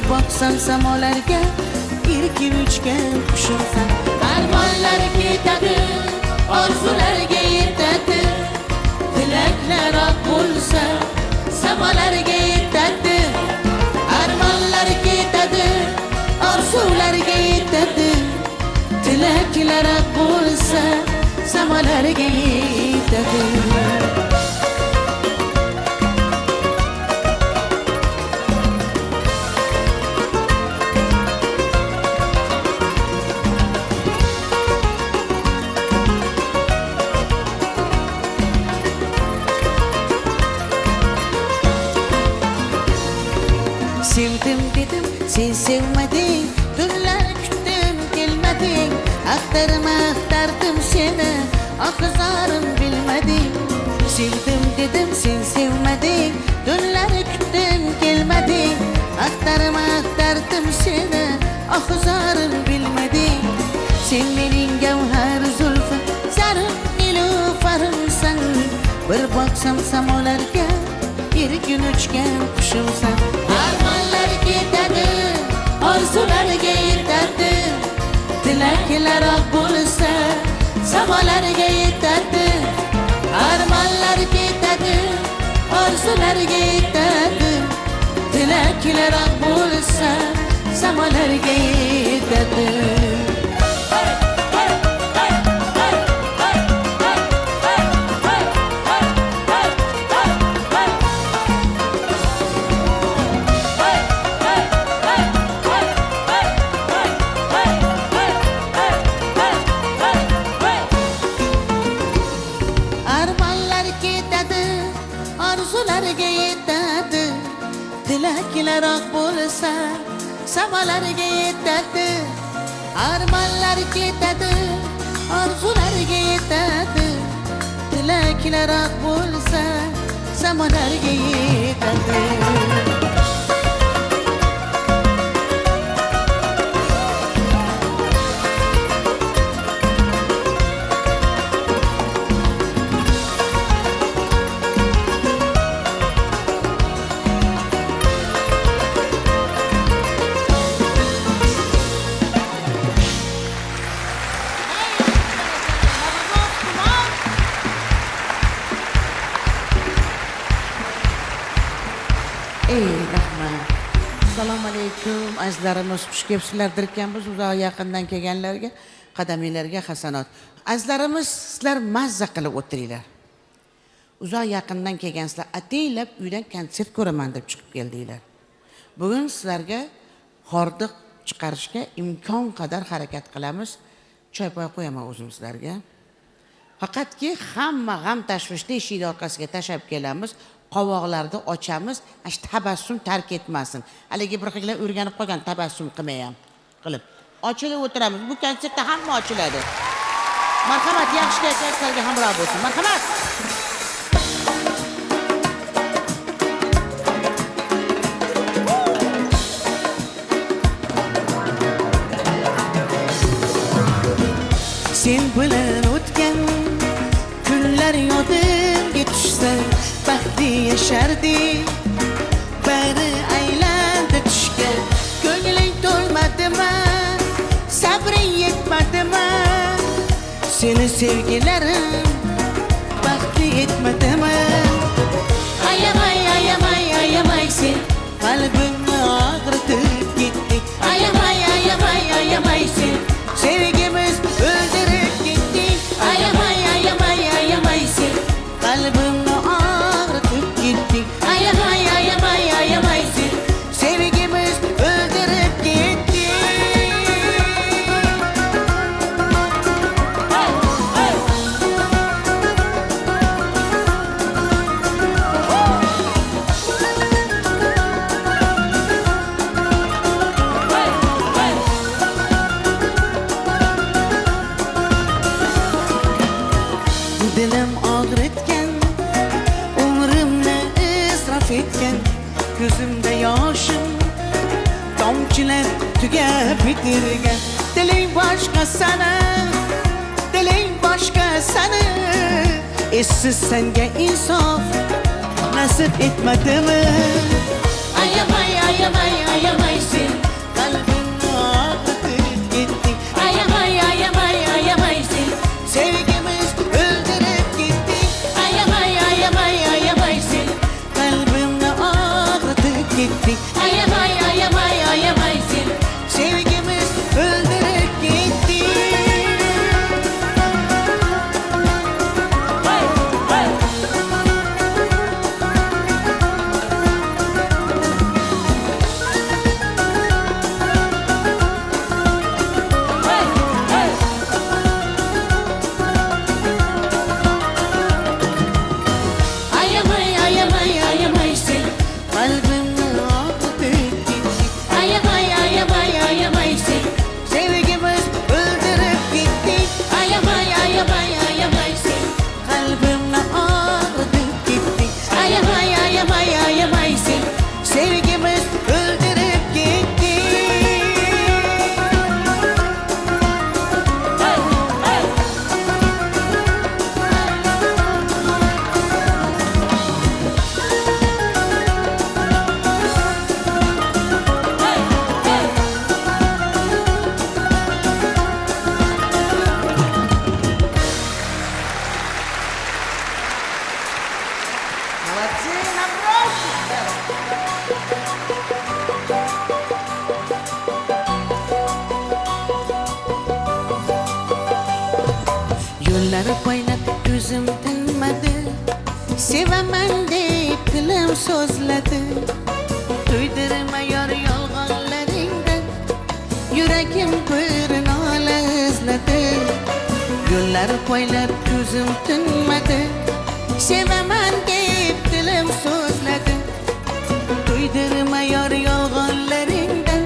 boqsam samolarga, erkin uchgan qushimsan. Armonlar ketadi, orzularga yetadi, tilaklar oq bo'lsa samolarga yetadi. Armonlar ketadi, orzularga yetadi, tilaklar oq bo'lsa samolarga yetadi. Sevdim dedim, sen sevmedin, tunlar kuttum gelmedin. Aktardım seni, akızarım bilmedin. Sevdim dedim, sen sevmedin, tunlar kuttum gelmedin. Aktardım seni, akızarım bilmedin. Sen benim gevher zulfü, zarım nilufarımsan. Bir baksam samolarga, bir gün uçgan qushimsan. Armonlar ketadi, orzularga yetadi, tilaklar oq bo'lsa samolarga yetadi. Armonlar ketadi, orzularga yetadi, tilaklar oq bo'lsa samolarga yetadi. Arzularga yetadi, tilaklar oq bo'lsa samolarga yetadi. Armonlar ketadi, orzularga yetadi, tilaklar oq bo'lsa samolarga yetadi. Rahmat. Assalomu alaykum azizlarimiz, xush kelibsizlar ekanmiz. Uzoq yaqindan kelganlarga qadaminglarga hasanot. Azizlarimiz, sizlar mazza qilib o'tiringlar. Uzoq yaqindan kelgansizlar, ataylab uydan konsert ko'raman deb chiqib keldinglar. Bugun sizlarga hordiq chiqarishga imkon qadar harakat qilamiz. Choy-poy qo'yaman o'zim sizlarga. Faqatki hamma g'am tashvishni eshik orqasiga tashab kelamiz. Qovoqlarni ochamiz, ash tabassum tark etmasin. Haligi bir xillar o'rganib qolgan tabassum qilmayam qilib. Ochilib o'tiramiz. Bu konsertda hamma ochiladi. Marhamat, yaxshi konsertlarga hamroh bo'lsin. Marhamat. Sen bilan o'tgan kunlar yodimga tushsa, baxtli yashardik, bari aylandi tushga. Ko'ngling to'lmadimi, sabring yetmadimi, seni sevgilarim baxtli etmadimi? Ayamay, ayamay, ayamay sen qalbimni og'ritib ketding. Ayamay, ayamay, ayamay sen sevgimiz o'ldirib ketding. Ayamay, ayamay, ayamay sen qalbimni og'ritib ketding. Ayamay, ayamay, ayamay sen sevgimiz o'ldirib ketding. Dilim og'ritgan, umrimni isrof etgan, ko'zimda yoshim tomchilar tugab bitirgan. Diling boshqa sana, diling boshqa sana, essiz senga insof nasib etmadimi? Ayamay, ayamay, ayamay sen Yo'llari poylab ko'zim tinmadi, sevaman deb tilim so'zladi. To'ydirma yor yolg'onlaringdan, yuragim bir nola izladi. Yo'llari poylab ko'zim tinmadi, sevaman deb tilim so'zladi. To'ydirma yor yolg'onlaringdan,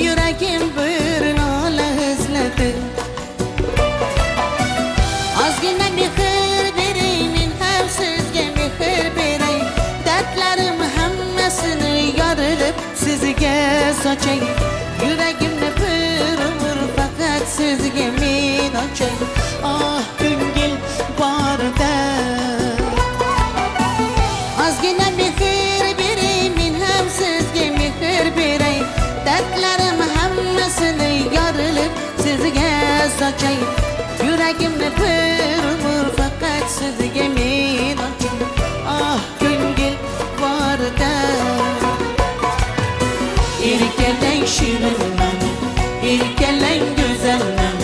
yuragim bir nola izladi. Ozgina mehr bering, men ham sizga mehr beray. Dardlarim hammasini yorilib sizga sochay. Yuragimni bir umr faqat sizga men ochay. Oh ko'ngil borida ozgina mehr bering, men ham sizga mehr beray. Dardlarim hammasini yorilib sizga sochay. Yuragimni bir umr faqat sizga men ochay. Oh ko'ngil borida erkalang shirinman, erkalang go'zalman,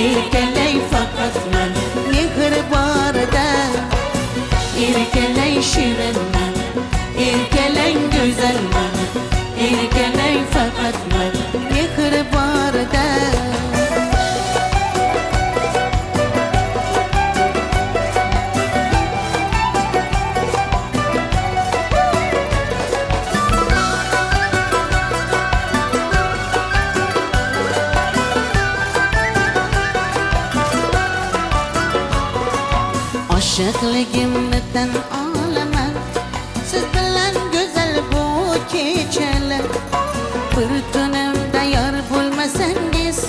erkalang faqat mani. Mehr borida erkalang shirinman, erkalang go'zalman, erkalang faqat mani. Mehr borida Aşıkligimni tan olaman, siz bilan go'zal bu kechalar. Bir tunimda yor bo'lmasangiz,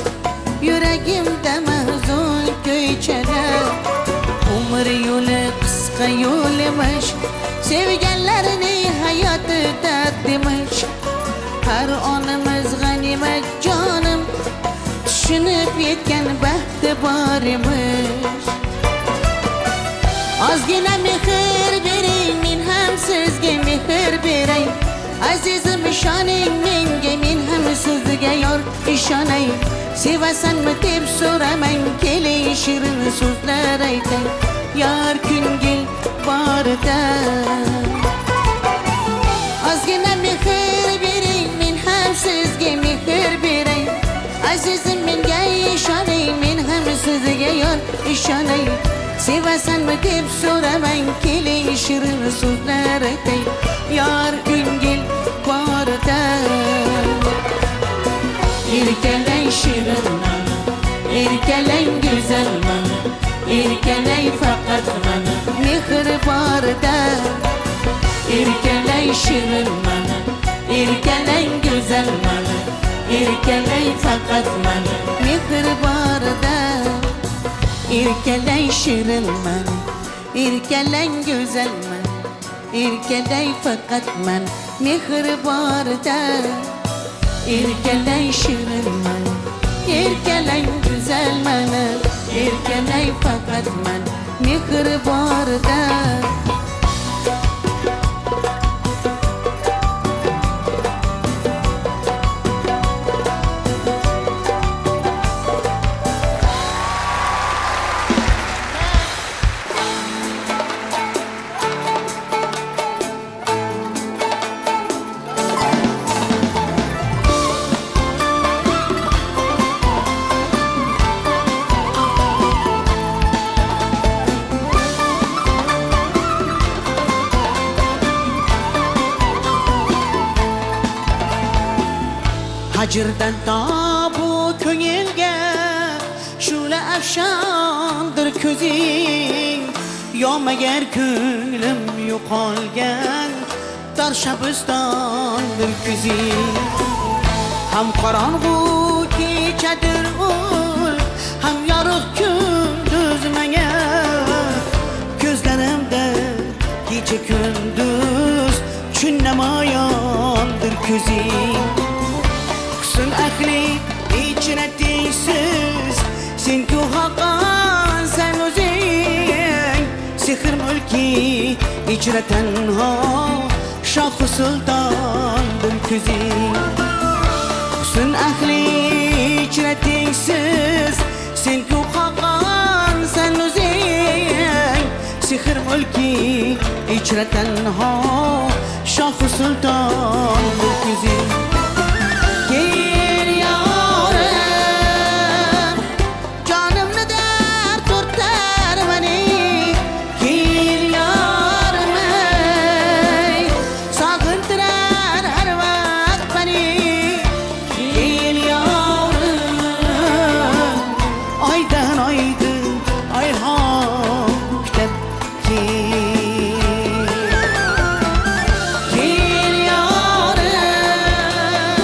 yuragimda mahzun ko'chalar. Umr yo'li qisqa yo'l emish, sevganlarning hayotida demish. Har onimiz g'animat jonim, tushunib yetgan baxti bor emish. Ozgina mehr bering, men ham sizga mehr beray. Azizim ishoning menga, men ham sizga yor ishonay. Sevasanmi deb so'ramang, keling shirin so'zlar aytay. Yor ko'ngil borida ozgina mehr bering, men ham sizga mehr beray. Azizim menga ishoning, men ham sizga yor ishonay. Sevasanmi deb so'ramang, keling shirin so'zlar aytay. Yor ko'ngil borida erkalang shirinman, erkalang go'zalman, erkalang faqat mani. Mehr borida erkalang shirinman, erkalang go'zalman, erkalang faqat mani. Mehr borida erkalang shirinman, erkalang go'zalman, erkalang faqat man. Mehr borida erkalang shirinman, erkalang go'zalman, erkalang faqat man. Mehr borida hajrdan tobu ko'ngilga shula afshondir ko'zing. Yonmagar ko'nglim yo'qolgan tor shabistondir ko'zing. Ham qorong'u kechadir ul, ham yorug' kunduz menga. Ko'zlarimda kecha kunduz chun namoyondir ko'zing. Husn ahli ichra tengsiz, sen ku haqqonsan o'zing. Sehr mulki ichra tanho, shoh sultondir ko'zing. Husn ahli ichra tengsiz, sen ku haqqonsan sen o'zing Sehr mulki ichra tanho Shoh sulton bir ko'zing Kel yorim Jonimni dard tortar mani Kel yorim ey Sog'intirar har vaqt mani Kel yorim Oydan oydin oyhon kutab Kel yorim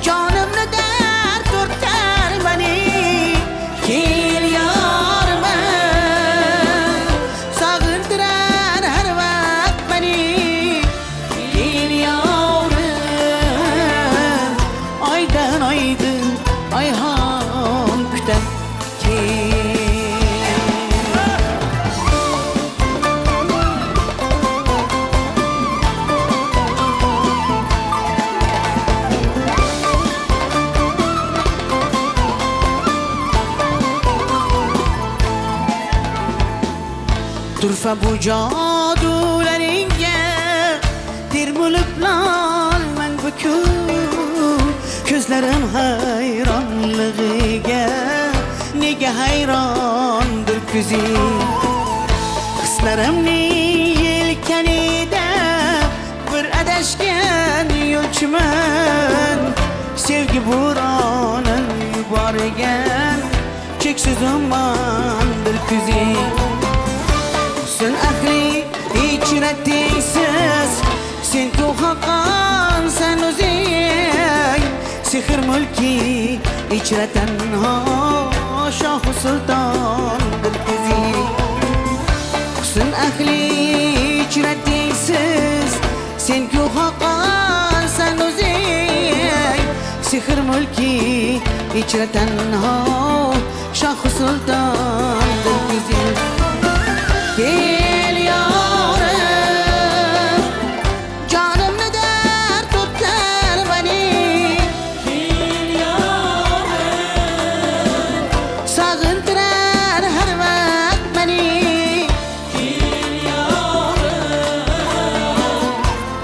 Jonimni dard tortar mani Kel yorim Sog'intirar har vaqt mani Kel yorim Oydan oydin oyhon kutab Turfa bu jodularingga termulib lolman bu kun Ko'zlarim hayronligiga nega hayrondir ko'zing Hislarimni yelkanida bir adashgan yo'lchiman Sevgi bo'ronin yuborgan cheksiz ummondir ko'zing Sen ahli ichra tengsiz Sen ko'haqon sen o'zing Sehr mulki ichra tanho Shoh sulton bir ko'zing Sen ahli ichra tengsiz Sen ko'haqon sen o'zing Sehr mulki ichra tanho Shoh sulton bir ko'zing Kel yorim Jonimni dard tortar mani Kel yorim Sog'intirar har vaqt mani Kel yorim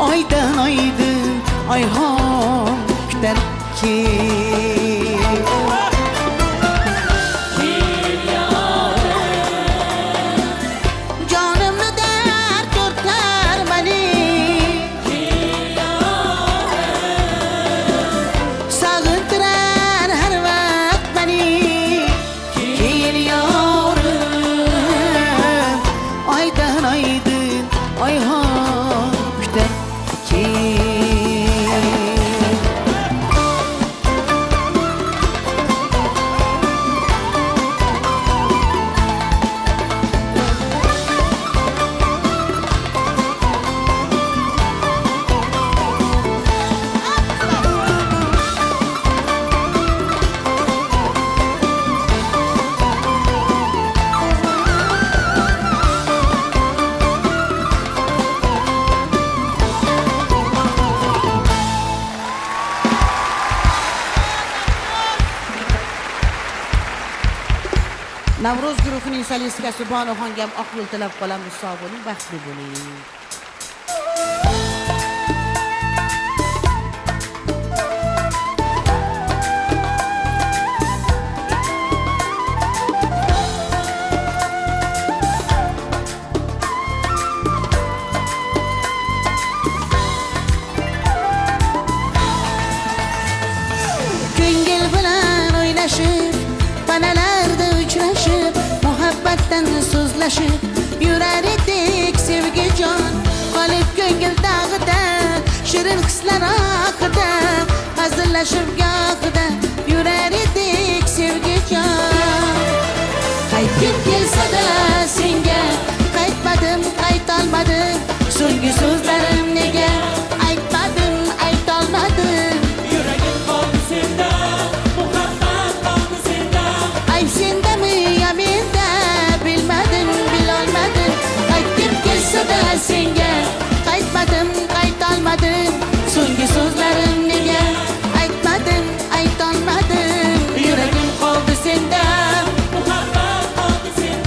Oydan oydin oyhon kutar Jonimni dard tortar mani Sog'intirar har vaqt mani Kel yorim Oydan oydin oyhon kutar Navro'z guruhining solistkasi Bonoxonga oq yo'l tilab qolamiz. Sog' bo'ling, baxtli bo'ling. Ko'ngil bilan o'ynashib, panalarda uchrashib, muhabbatdan so'zlashib, yurar edik sevgijon. Qolib ko'ngil dag'ida, shirin hislar oqida, hazillashib gohida, yurar edik sevgijon. Qaytib kelsa-da senga, qaytmadim, qaytolmadim, so'nggi so'zlarim nega aytmadim, aytolmadim. Yuragim qoldi senda, muhabbat qoldi senda. Ayb sendami yo menda, bilmadim, bilolmadim. Qaytib kelsa-da senga, qaytmadim, qaytolmadim, so'nggi so'zlarim nega aytmadim, aytolmadim. Yuragim qoldi senda, Muhabbat qoldi senda.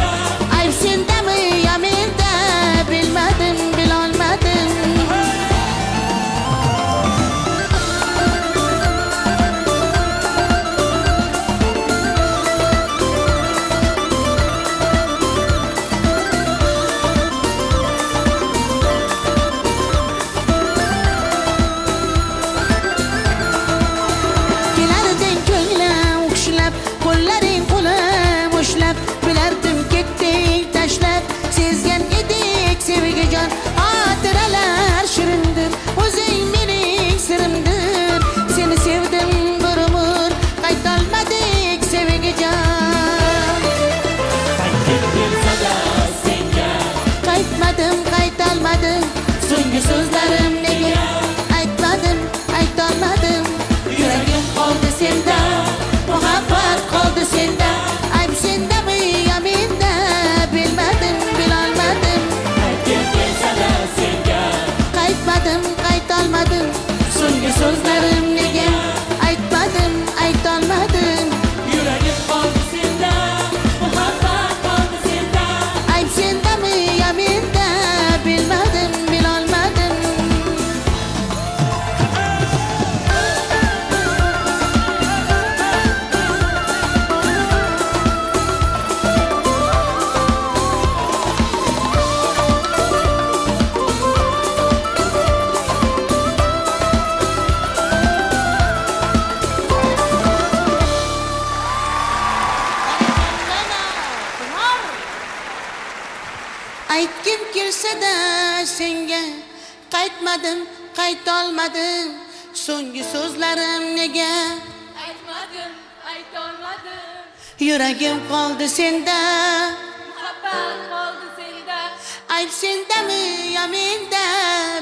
kelsa-da senga qaytmadim, qaytolmadim. So'nggi so'zlarim nega Aytmadim, aytolmadim. yuragim qoldi senda. Muhabbat qoldi senda. Ayb sendami yo menda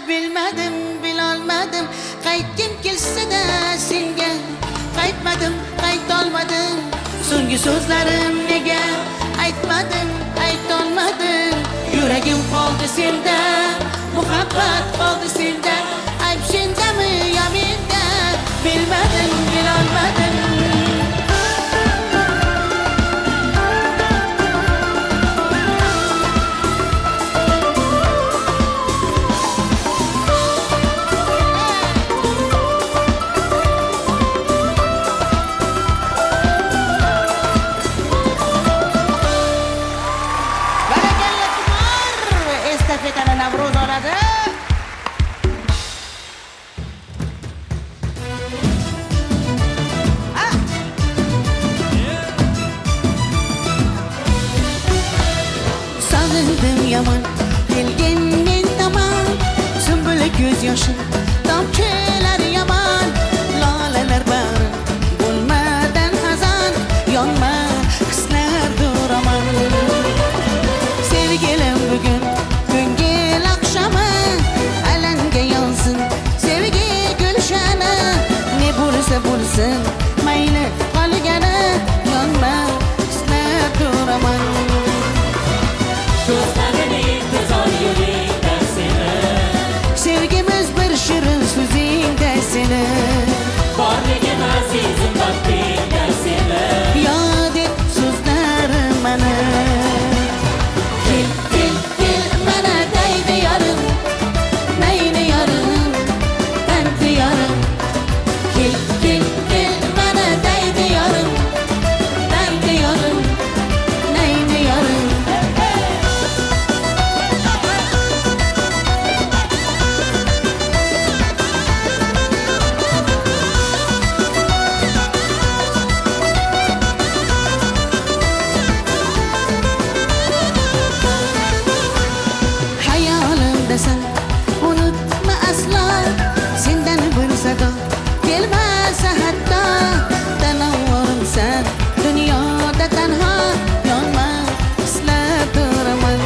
bilmadim, bilolmadim. Qaytgim kelsa-da senga qaytmadim, qaytolmadim. So'nggi so'zlarim nega aytmadim, aytolmadim. Yuragim qoldi senda, muhabbat qoldi senda. Ayb sendami yo menda bilmadim, bilolmadim. Barakalla Timur, estafetani Navruz oladi. Sog'indim yomon, kelgin men tomon. Sumbul ko'z yoshim, tomchilar yomon. Lolalar bari bo'lmadan xazon, yonma hislar duraman. Sevgilim bugun ko'ngil oqshomi, alanga yonsin sevgi gulshani. Ne bo'lsa bo'lsin mayli qolgani, yonma hislar duraman. Ko'zlarini intizor yo'lingda seni, Sevgimiz bir shirin so'zingda seni. borligim azizim baxtingda seni. Yod et so'zlarim mani. Kel, kel, kel mana daydi yorim, nayni yorim, tanti yorim. Kel, kel, kel mana daydi yorim, tanti yorim, nayni yorim. Hayolimdasan, unutma aslo. Sendan bir sado kelmasa hatto. Tanavvurimsan dunyoda tanho, yonma eslab turaman.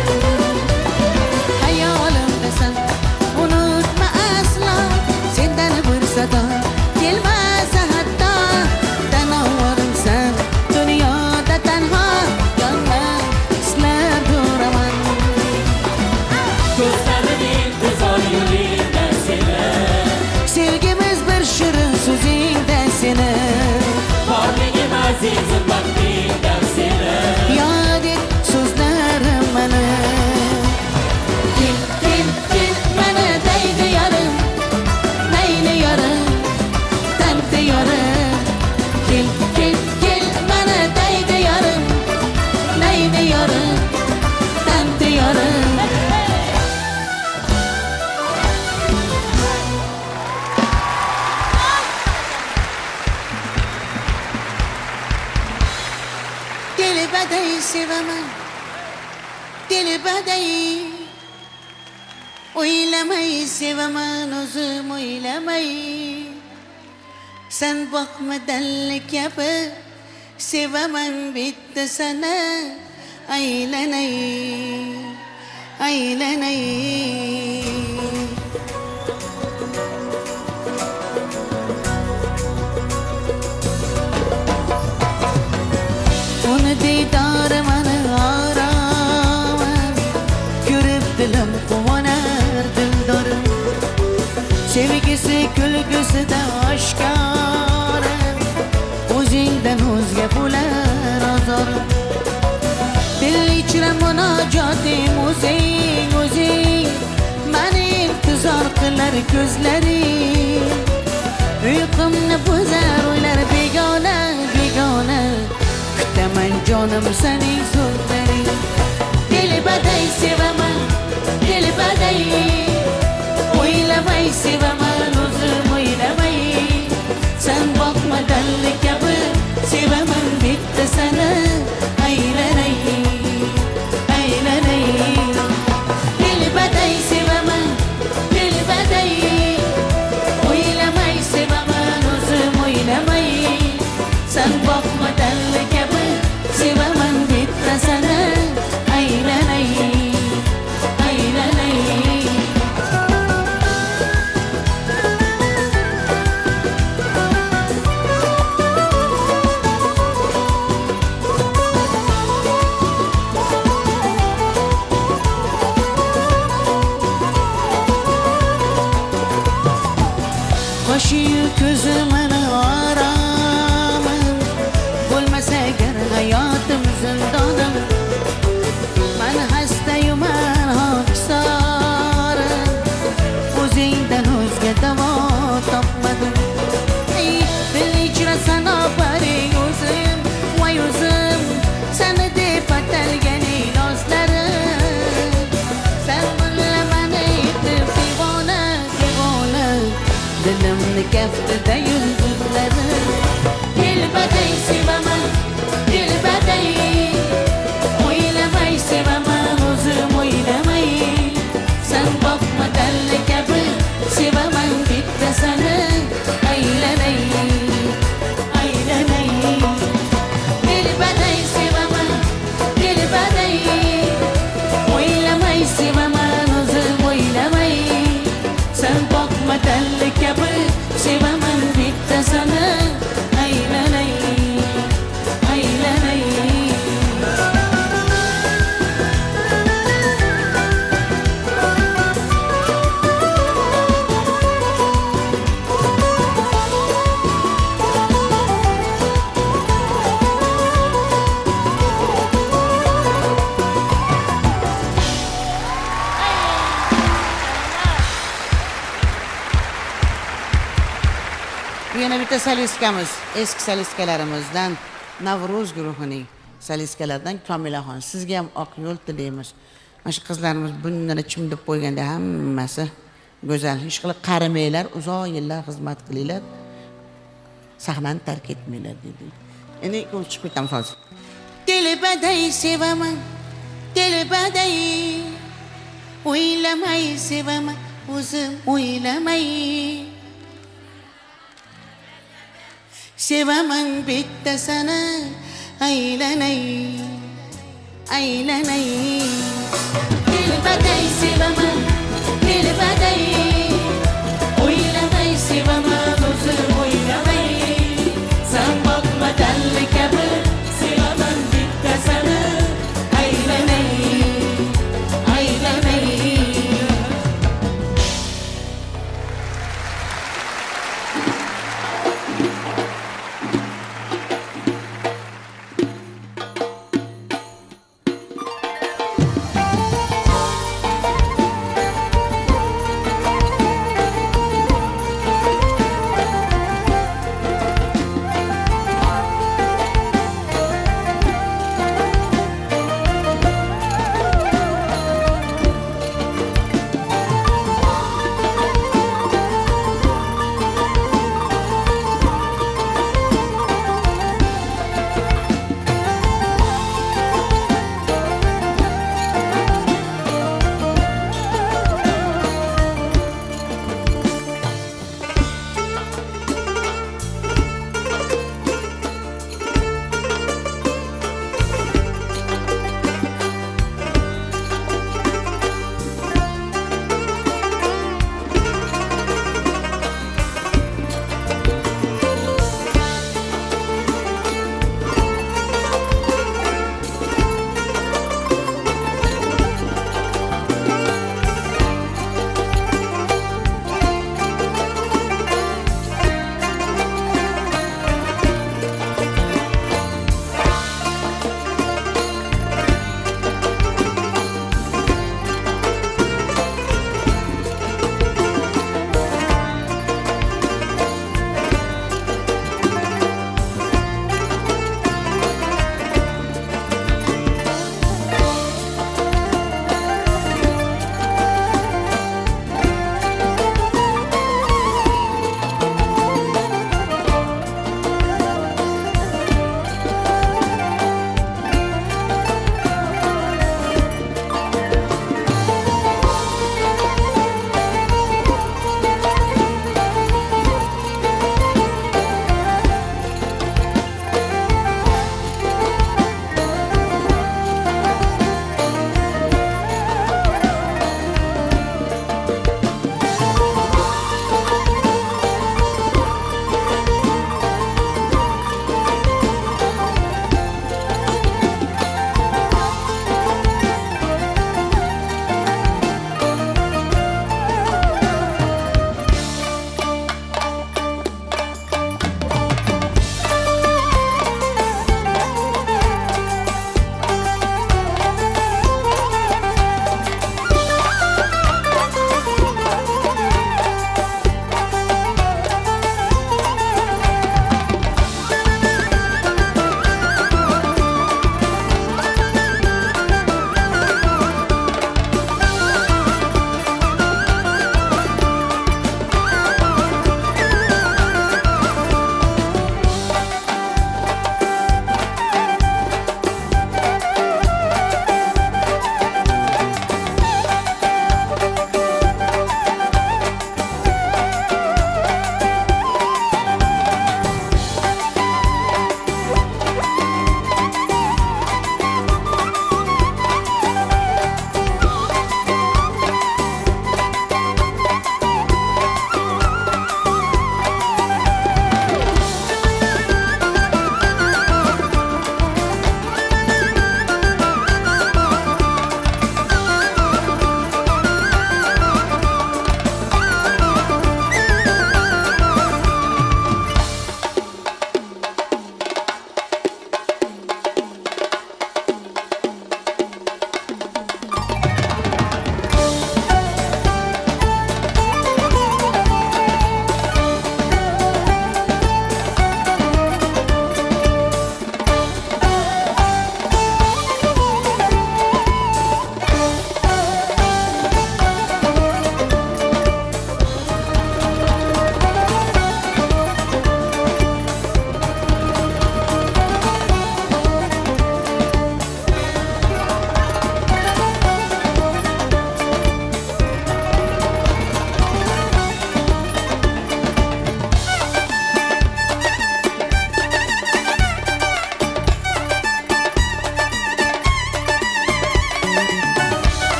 Hayolimdasan, unutma aslo. Sendan bir sado kelmasa hatto. Tanavvurimsan dunyoda tanho, yonma eslab turaman. Ko'zlarini intizor yo'lingda seni, Sevgimiz bir shirin so'zingda seni. borligim azizim baxtingda seni. Yod et so'zlarim mani. Kel, kel, kel mana daydi yorim, nayni yorim, tanti yorim. Kel, kel, kel mana daydi yorim, nayni yorim, tanti yorim. Dilbaday sevaman, dilbaday. O'ylamay sevaman, o'zim o'ylamay. Sen boqma dalli kabi, sevaman bitta sana. Aylanay, aylanay. Uni diydori mani oraman, ko'rib dilim quvonar dildorim. Sevgisi kulgusida oshkora, o'zingdan o'zga bo'lar ozorim. Dil ichra munojotim o'zing, o'zing. Mani intizor qilar ko'zlaring. Uyqumni buzar o'ylar begona, begona. Kutaman jonim sening so'zlaring. Dilbaday sevaman, dilbaday. O'ylamay sevaman, o'zim o'ylamay. Sen boqma dalli kabi, sevaman bitta sana. Aylanay, aylanay. Dilbaday bitta solistkamiz, eski solistkalarımizdan Navruz guruhining soliskalaridan Komilaxon. Sizga ham oq yo'l tilaymiz. Mana shu qizlarimiz bundan chimdib qo'yganda hammasi go'zal. Hech qilib qaramanglar, uzoq yillar xizmat qilinglar. Sahnani tark etmanglar dedi. Endi ko'p chiqib ketamiz hozir. Dilbaday sevaman, dilbaday. O'ylamay sevaman, o'zim o'ylamay. Sevaman bittasini, aylanay, aylanay. Dilbaday sevaman, dilbaday. O'ylamay sevaman, o'zim o'ylamay. Sen bakma telli kabi sevaman bittasini, Aylanay, aylanay.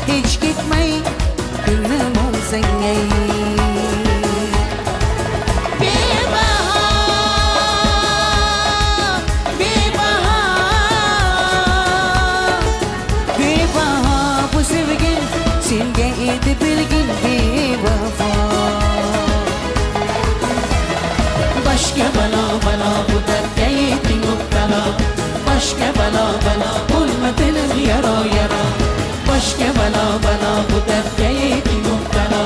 hech ketmay ko'nglim olsang ey senga edi bilgin bevafo boshga balo balo bu dardga yeting mubtalo boshga balo balo bo'lma dilim yaro yaro boshga balo balo bu dardga yeting mubtalo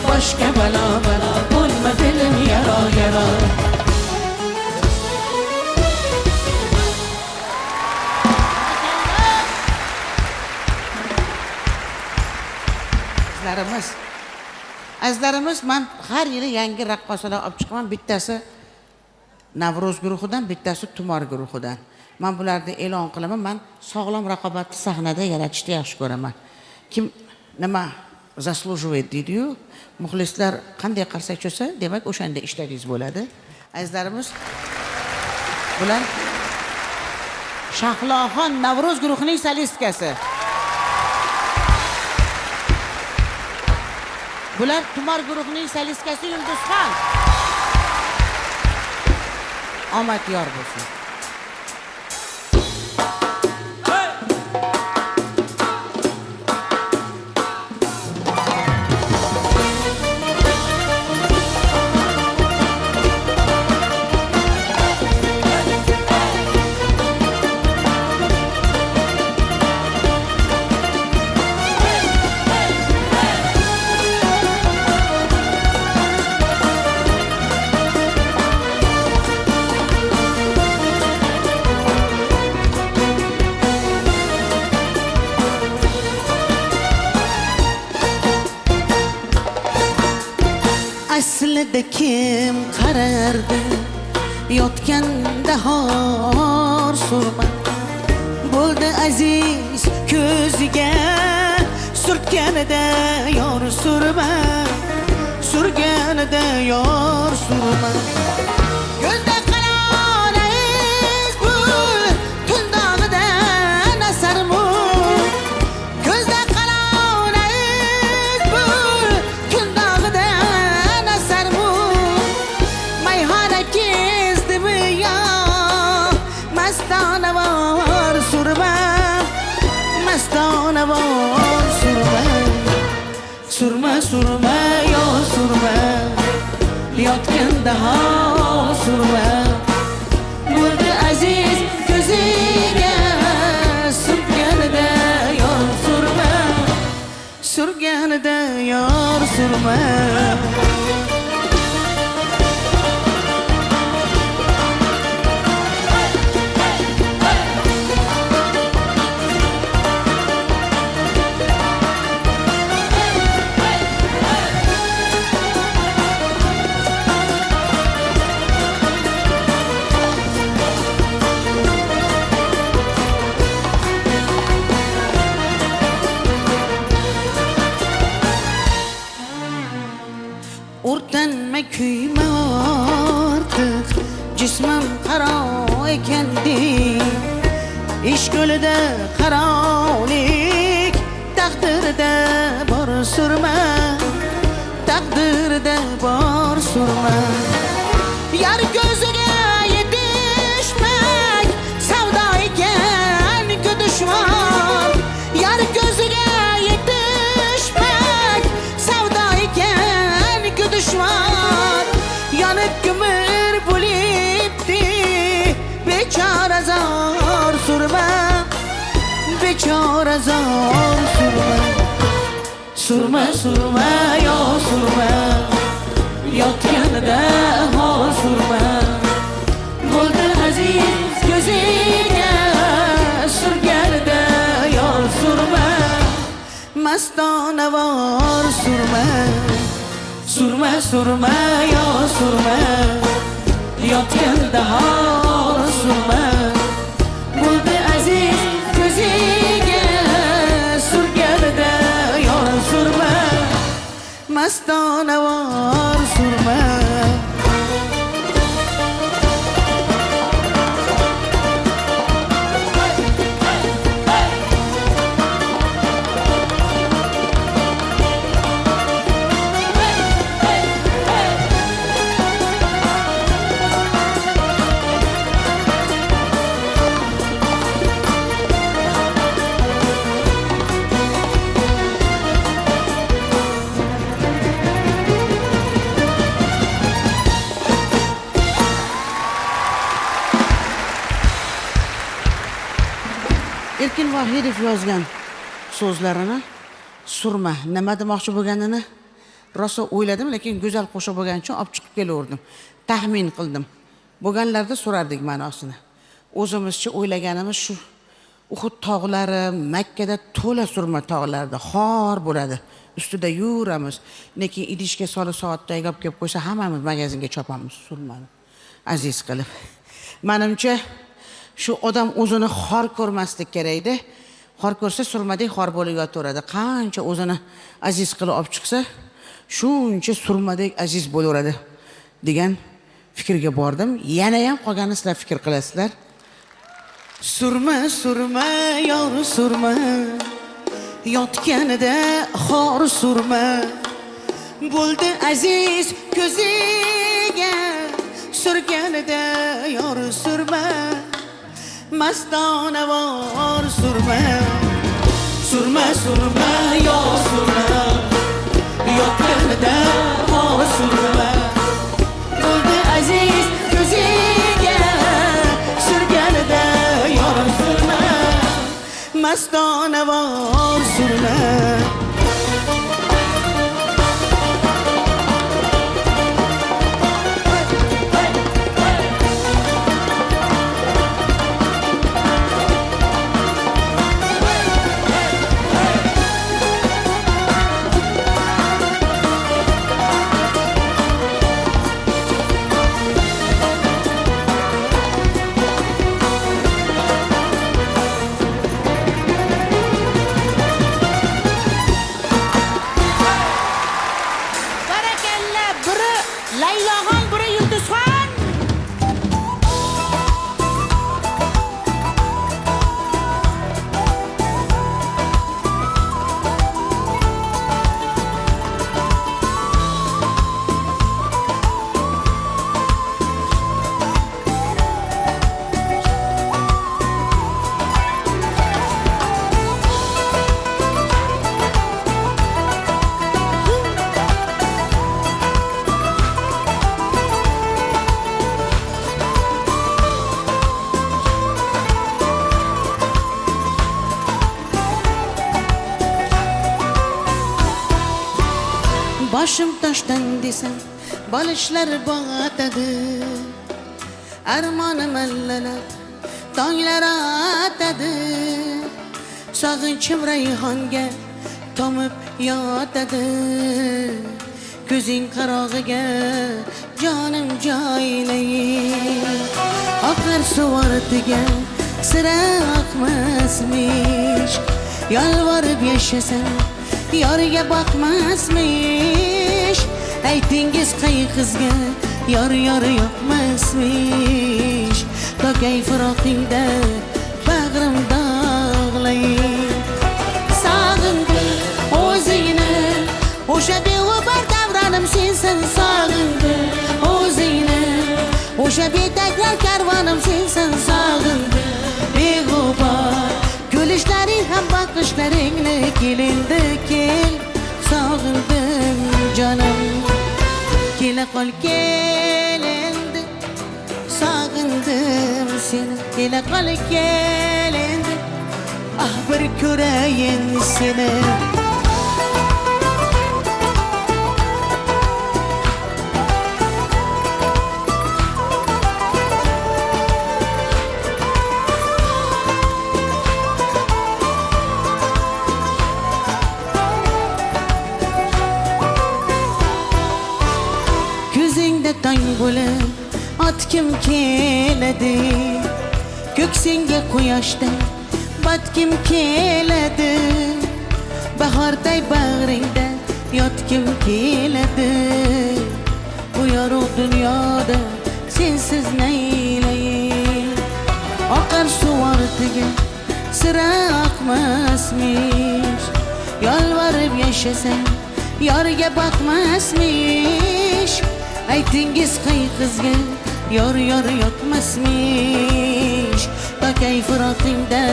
boshga balo balo bo'lma dilim yaro yaro azizlarimiz men har yili yangi raqqosalar olib chiqaman. Bittasi Navro'z guruhidan, bittasi Tumor guruhidan. Men bularni e'lon qilaman. Men sog'lom raqobatni sahnada yaratishni yaxshi ko'raman. Kim nima заслуживает deydi-yu, muxlislar qanday qarsak cho'sa, demak o'shanda ishlaringiz bo'ladi. Azizlarimiz, bular Shahloxon Navro'z guruhining solistkasi. Bular Tumor guruhining solistkasi Yulduzxon. Omad yor bo'lsin. Aslida kim qarardi yotganda hor surma bo'ldi aziz ko'ziga surtganida yor surma surganida yor surma ko'zda qaroriz bu tundog'ida nasarmu ko'zda qaroriz bu tundog'ida mastona bor surma surma yo surma yotganda ho surma bo'ldi aziz ko'ziga surganida yor surma surganida yor surma o'rtanma kuyma ortiq jismim qaro ekandi ish ko'lida qarolik taqdirida bor surma taqdirida bor surma yar ko'ziga yetishmak savdo ekan ku dushman yar ko'ziga yetishmak savdo ekan ku dushman yonib ko'mir bo'libdi bechora zor surma bechora zor surma surma yo surma yotganida hol surma bo'ldi aziz ko'ziga surganida yor surma mastona vor surma surma surma yo surma yotganda hol surma bo'ldi aziz ko'ziga surganida yor surma mastona vor surma Vohidov yozgan so'zlarini surma nima demoqchi bo'lganini rosa o'yladim, lekin go'zal qo'shiq bo'lgani uchun olib chiqib kelaverdim. Taxmin qildim. Bo'lganlarda so'rardik ma'nosini. O'zimizcha o'ylaganimiz shu. Uhud tog'lari Makkada to'la surma tog'larda xor bo'ladi. Ustida yuramiz. Lekin idishga solib soatda olib kelib qo'ysa, hammamiz magazinga chopamiz surmani. Aziz qilib. Menimcha shu odam o'zini xor ko'rmaslik kerakda. Xor ko'rsa surmadek xor bo'lib yotaveradi. Qancha o'zini aziz qilib olib chiqsa, shuncha surmadek aziz bo'laveradi degan fikrga bordim. Yana ham qolganini sizlar fikr qilasizlar. Surma, surma, yor surma, yotganida xor surma, bo'ldi aziz ko'ziga, surganida yor surma, mastona vor surma, surma, surma, yor surma, yotganida xor surma, bo'ldi aziz ko'ziga, surganida yor surma, mastona vor surma. Layloxon, biri Yulduzxon. Boshim toshdan desam, balishlar botadi. Armonim allalab, tonglar atadi. Sog'inchim rayhonga tomib yotadi. Ko'zing qarog'iga jonim joylayim. Oqar suv ortiga sira oqmasmish. Yolvorib yashasam yorga boqmasmish. Aytingiz qay qizga yor yoqmasmish. Tokay firoqingda bag'rim dog'layim. Sog'indim o'zingni, o'sha beg'ubor davronim sensan. Sog'indim o'zingni, o'sha betaklar karvonim sensan. Sog'indim beg'ubor kulishlaring ham boqishlaringni. Kelindi kel, sog'indim jonim. Kela qol kel endi, sog'indim seni. Kela qol kel endi, ah bir ko'rayin seni. Ko'zingda tong bo'lib otkim keladi. Ko'ksingga quyoshday botkim keladi. Bahorday bag'ringda yotkim keladi. Bu yorug' dunyoda sensiz naylayim. Oqar suv ortiga sira oqmasmish. Yolvorib yashasang yorga boqmasmish. Aytingiz qay qizga yor yoqmasmish. Tokay firoqingda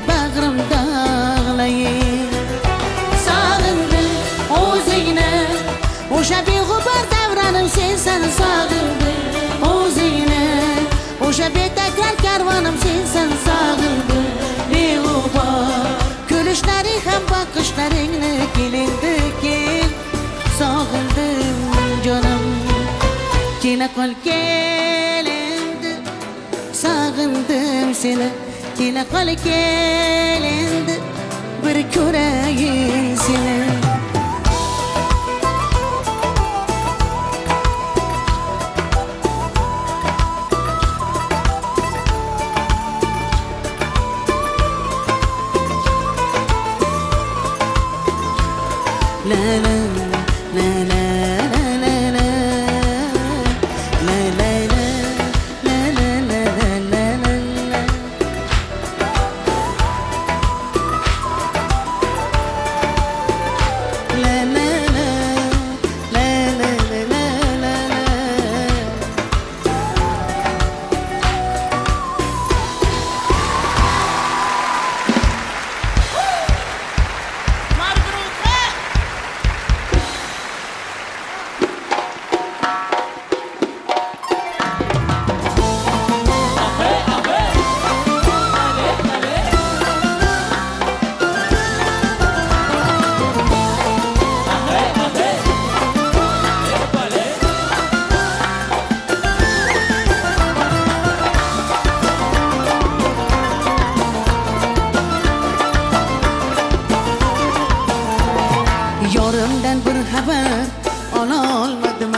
bag'rim dog'layim. Sog'indim o'zingni, o'sha beg'ubor davronim sensan. Sog'indim o'zingni, o'sha betaklar karvonim sensan. Sog'indim beg'ubor Kela qol kel endi sog'indim seni Kela qol kel endi bir ko'rayin seni La la la la la la la la la la la la la la la La la la la la la la la Yorimdan bir xabar ololmadim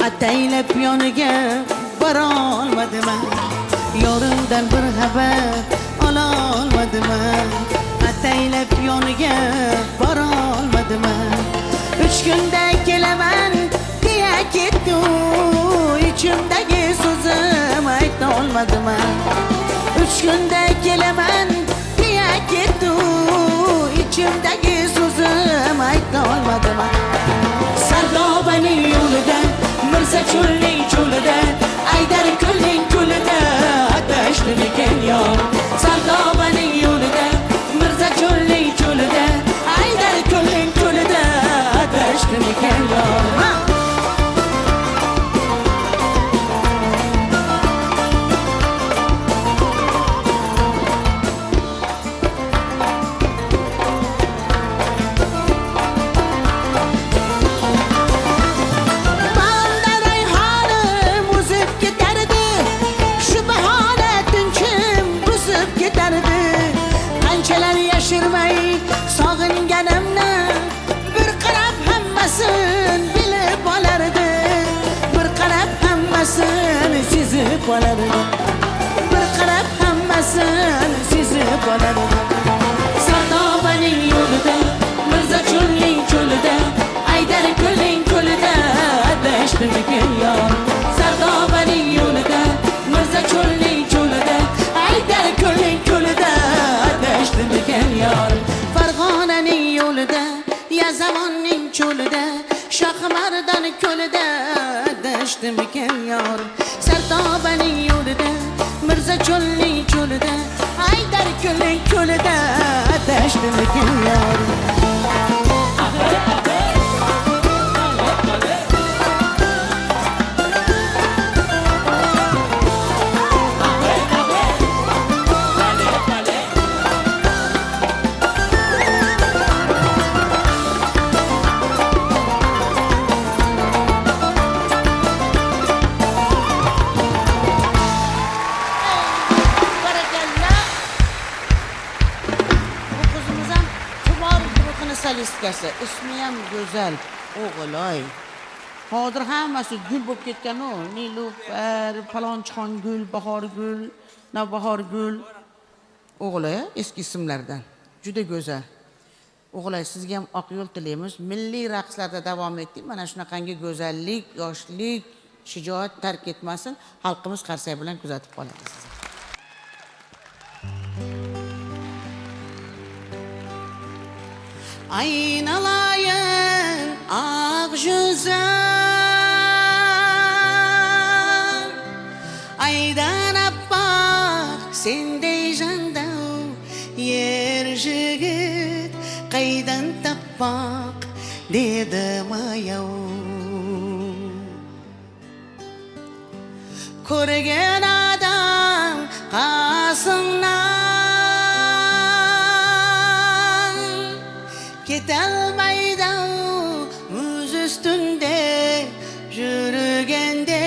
ataylab yoniga bora olmadim Yorimdan bir xabar ololmadim ataylab yoniga bora olmadim 3 kunda kelaman deya ketdi ichimdagi so'zim ayta olmadim 3 kunda kelaman deya ketdi ichimdagi so'zim ayta olmadim Sardobaning yo'lida Mirza cho'lning cho'lida Aydar ko'lning ko'lida adashdim ekan yor Sardobaning yo'lida Mirza cho'lning cho'lida Aydar ko'lning ko'lida adashdim ekan yor Yashirmay sog'inganimni bir qarab hammasin bilib olardi bir qarab hammasin sezib olardi bir qarab hammasin sezib olardi Sardobaning yo'lida Mirza cho'lning cho'lida Aydar ko'lning ko'lida adashdim ekan yor Sardobaning yo'lida Mirza cho'lning cho'lida Aydar ko'lning ko'lida adashdim ekan yor Farg'onaning yo'lida Yazamonning cho'lida Shohimardon ko'lida adashdim ekan yor Sardobaning yo'lida Mirza cho'lning cho'lida Aydar ko'lning ko'lida adashdim ekan yor solistkasi ismi ham go'zal o'g'iloy hozir hammasi gul bo'lib ketgan u Nilufar Palonchixon gul Bahor gul Navbahor gul o'g'iloy eski ismlardan juda go'zal o'g'iloy sizga ham oq yo'l tilaymiz milliy raqslarda davom eting mana shunaqangi go'zallik yoshlik shijoat tark etmasin xalqimiz qarsak bilan kuzatib qolamiz Aynalayın ak yüzün Aydan appak sendey janda Yer jigit qaydan tappak dedim ayav Ko'rgan adam qasımdan Ketelmaydan muz üstünde yürügende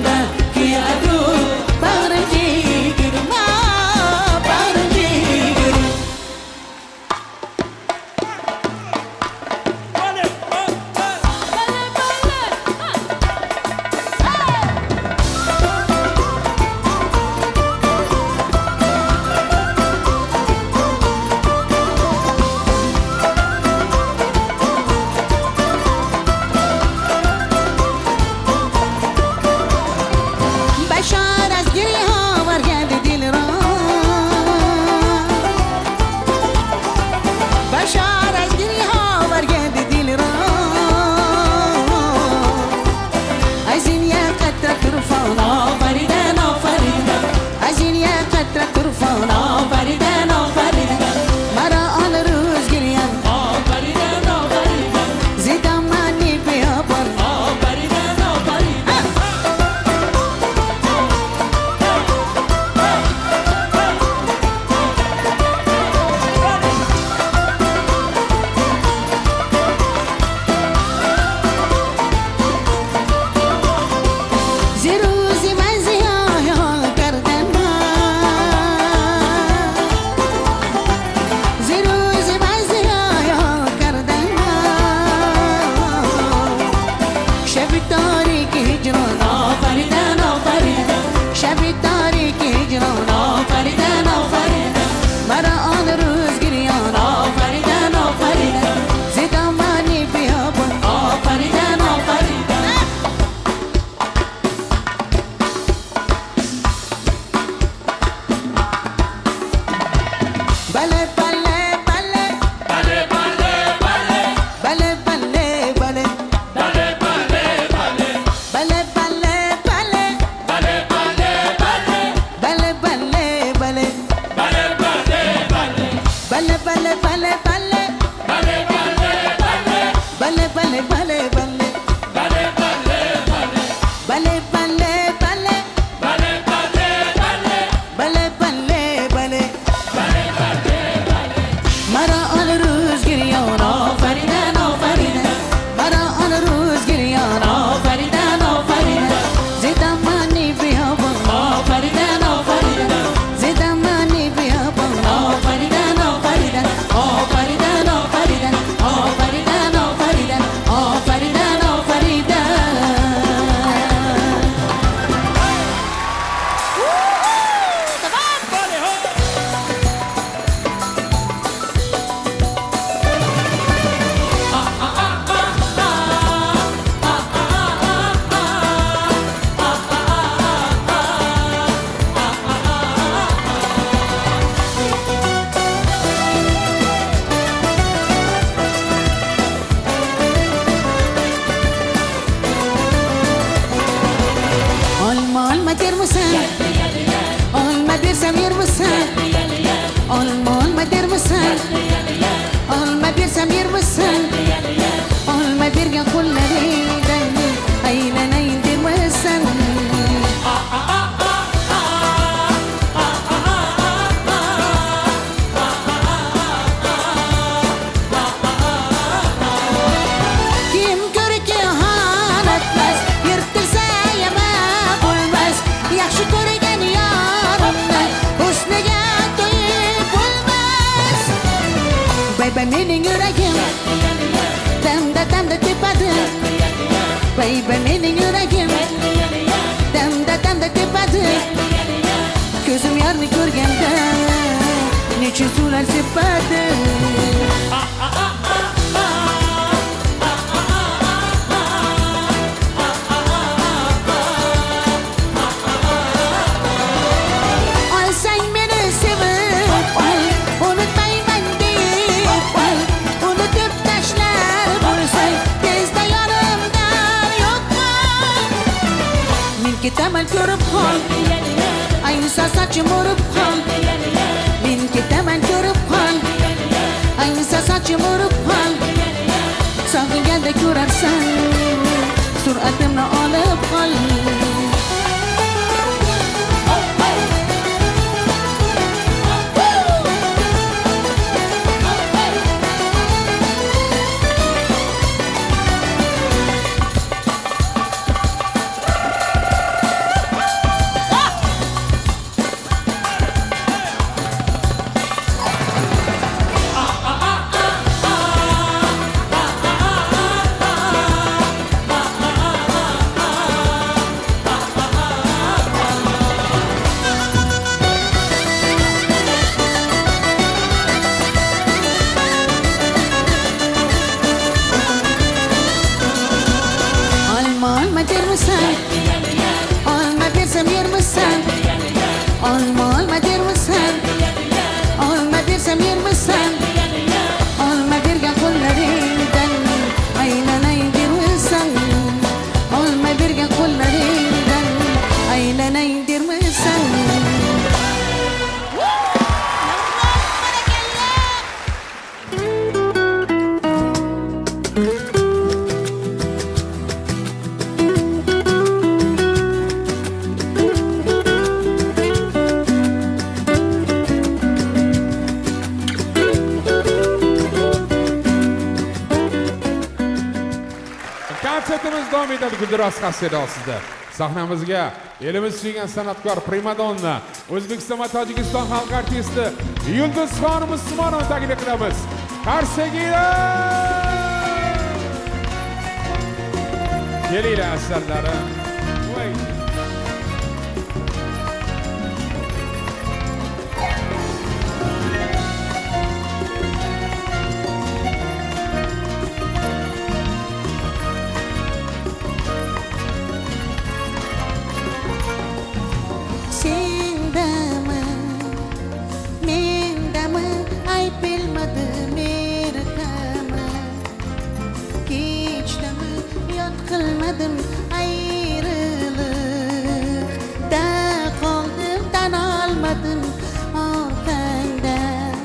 yonimda kuyadi bag'rim jigirim bag'rim jigirim بشار از گریه ها برگرد دل را بشار از گریه ها برگرد دل را از این یک قطره طرفان آفریدن آفریدن از این یک قطره طرفان آفریدن آفریدن مرا آن روز گریم آفریدن آفریدن زیدم منی بیابان آفریدن آفریدن روزی من زیاد کردن روزی من زیاد کردن شب تاریک هجران آفریدن آفریدن شب تاریک هجران آفریدن آفریدن مرا آن روز گریان آفریدن آفریدن زیدم منی بیابان آفریدن آفریدن بله بله بله بله بله بله بله بله بله بله بله بله مرا آن روز گریان آفریدن آفریدن مرا آن روز گریان آفریدن آفریدن زیدم منی بیابان آفریدن آفریدن زیدم منی بیابان آفریدن آفریدن آفریدن آفریدن آفریدن آفریدن آفریدن آفریدن Olma der misin? Olma dersem yer misin? Olma der misin? Olma dersem yer misin? Olma dergen kullarıydan aylanayın der misin? Kim görür ki hanatmaz yırtırsa yama bulmaz yaxshi ko'rgan yorimni husniga to'yib bo'lmas Baby mening yuragim damda damda tepadi Baby mening yuragim damda damda tepadi Ko'zim yarni ko'rganda necha suvlar sepadi Olsang meni sevib ol unutmayman deb ol unutib tashlar bo'lsang tezda yonimdan yo'qol men ketaman ko'rib qol ayniqsa sochim o'rib qol men ketaman ko'rib qol ayniqsa sochim o'rib qol sog'inganda ko'rarsan sur'atimni olib qol tinglanadi Gulduros qasidasida. Sahnamizga elimiz suygan san'atkor primadonna, O'zbekiston va Tojikiston xalq artisti Yulduz xonim Usmonova taklif qilamiz. Qarshinglar! Kelinglar asarlarim. Voy. Sendami, mendami, ay bilmadim ertami. Kechdami, yod qilmadim ayriliq. Da qoldim, tan olmadim orqangdan.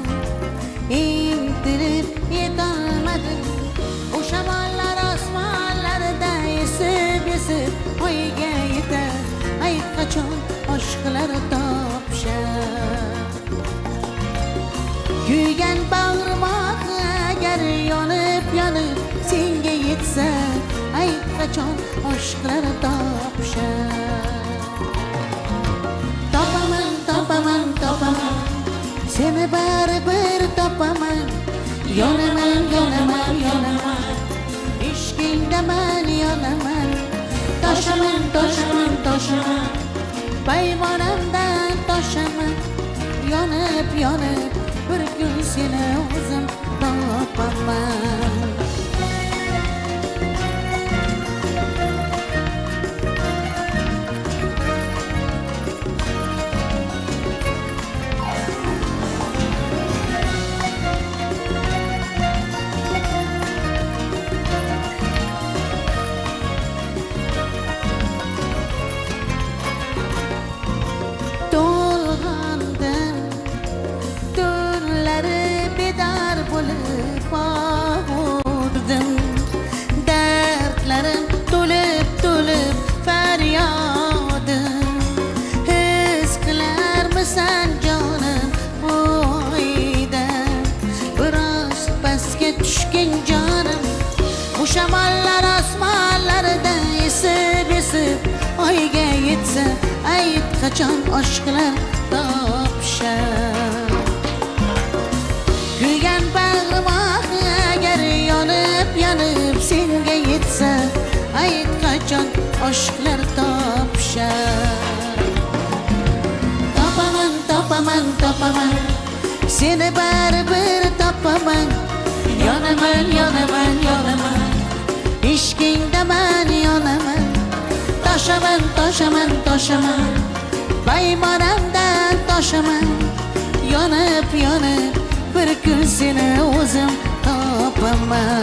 Intilib yetolmadim, o shamollar osmonlarda esib oyga yetar. Ay qachon aşklar topşar. Kuygan bağrıma agar yonib senga yetsa, ay qachon aşklar topşar. Topaman, seni baribir topaman. Yonaman, ishqingdaman yonaman. Toshaman, baymonamdan toshaman. Yonib, bir kun seni o'zim topaman. Dertlerim tulip feryadım. His kılar mısın canım bu ayda? Biraz pastga tushgan canım. Bu shamollar osmonlarda esib oyga yetsa, ayt qachon aşklar topshar. Kuygan bag'rima agar yonib senga yetsa, ayt qachon aşklar topshar. Topaman, seni baribir topaman. Yonaman, ishqingdaman yonaman. Toshaman, baymonamdan toshaman. Yonib, bir kun seni o'zim topaman.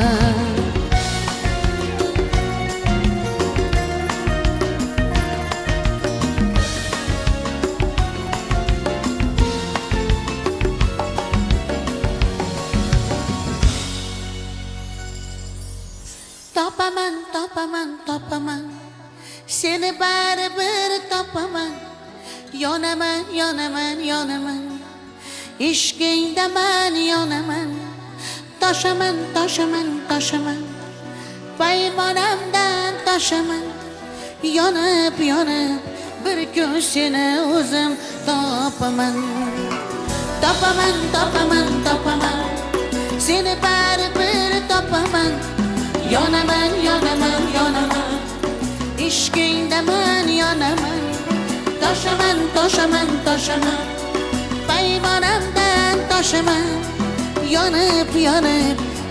Topaman, seni baribir topaman. Yonaman, ishqingdaman yonaman. Toshaman, baymonamdan toshaman. Yonib, bir kun seni o'zim topaman. Topaman, seni baribir topaman. Yonaman, ishqingdaman yonaman. Toshaman, baymonamdan toshaman. Yonib,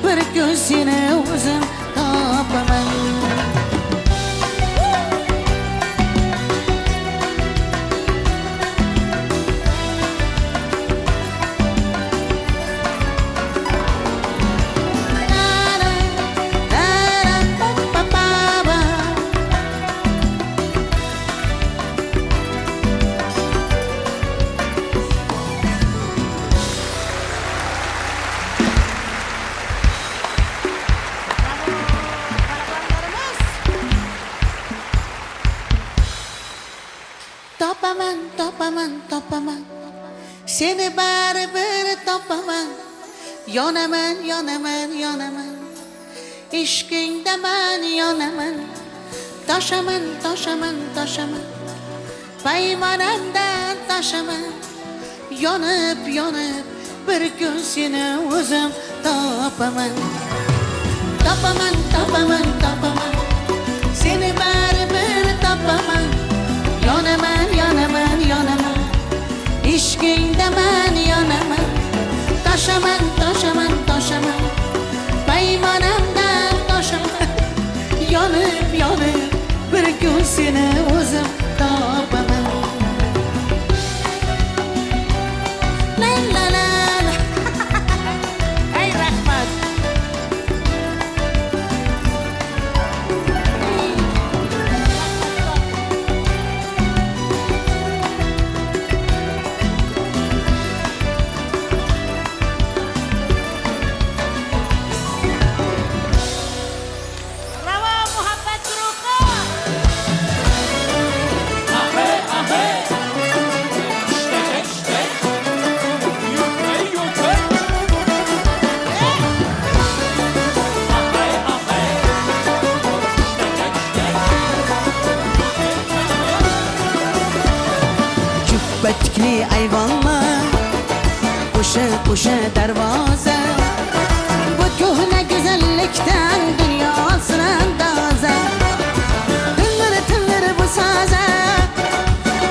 bir kun seni o'zim topaman. Topaman, seni baribir topaman. Yonaman, ishqingdaman yonaman. Taşaman, taşaman, taşaman Paymanamdan taşaman Yonib, yonib Bir gün seni o'zim topaman Topaman, topaman, topaman Seni baribir topaman Yonaman, yonaman, yonaman İşkingda man yonaman Taşaman, taşaman, taşaman Paymanamdan taşaman Yonib, yonib Bir gün seni o'zim topaman La la la la Ey rahmat Bravo muhabbet ruhu. Cübbetkli ayvonlar Qo'sha qo'sha darvoza Bu ko'hna go'zallikdan dunyosini andoza Tillir bu soza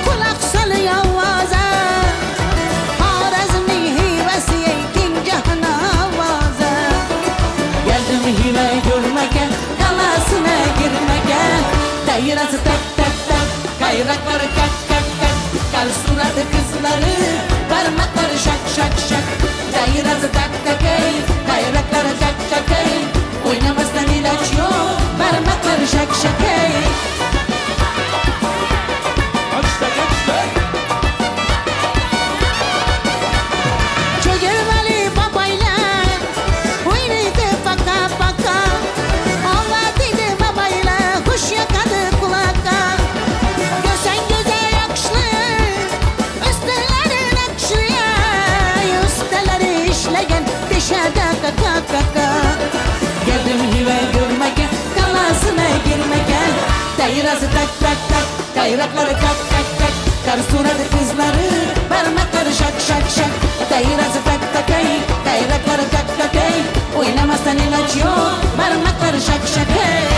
Quloq sol yovoza Xorazmning hivasi keng jahon ovoza Geldim hiva ko'rmagan Qalasına girmagan Dairasi tak tak tak Kayrakları kak kak kak Kal suratı kızları Parmakları şak şak şak Dairası tak tak ey Kayrakları kak kak ey Oynamasdan ilaç yok Parmakları şak şak ey Çögelmeli babaylar Oynaydı baka baka Ağladıydı babaylar Kuş yakadı kulaka Gösen göze yakışlı Üsteleri nakşlıya Üsteleri işleyen Dışarıda kaka kaka Geldim hive görmegen Kalasına girmegen Dairası tak tak tak Kayrakları kak kak kak Kar suratı kızları Parmakları şak şak şak Dairası tak tak ey Kayrakları kak kak ey Oynamazsan ilaç yok Parmakları şak şak ey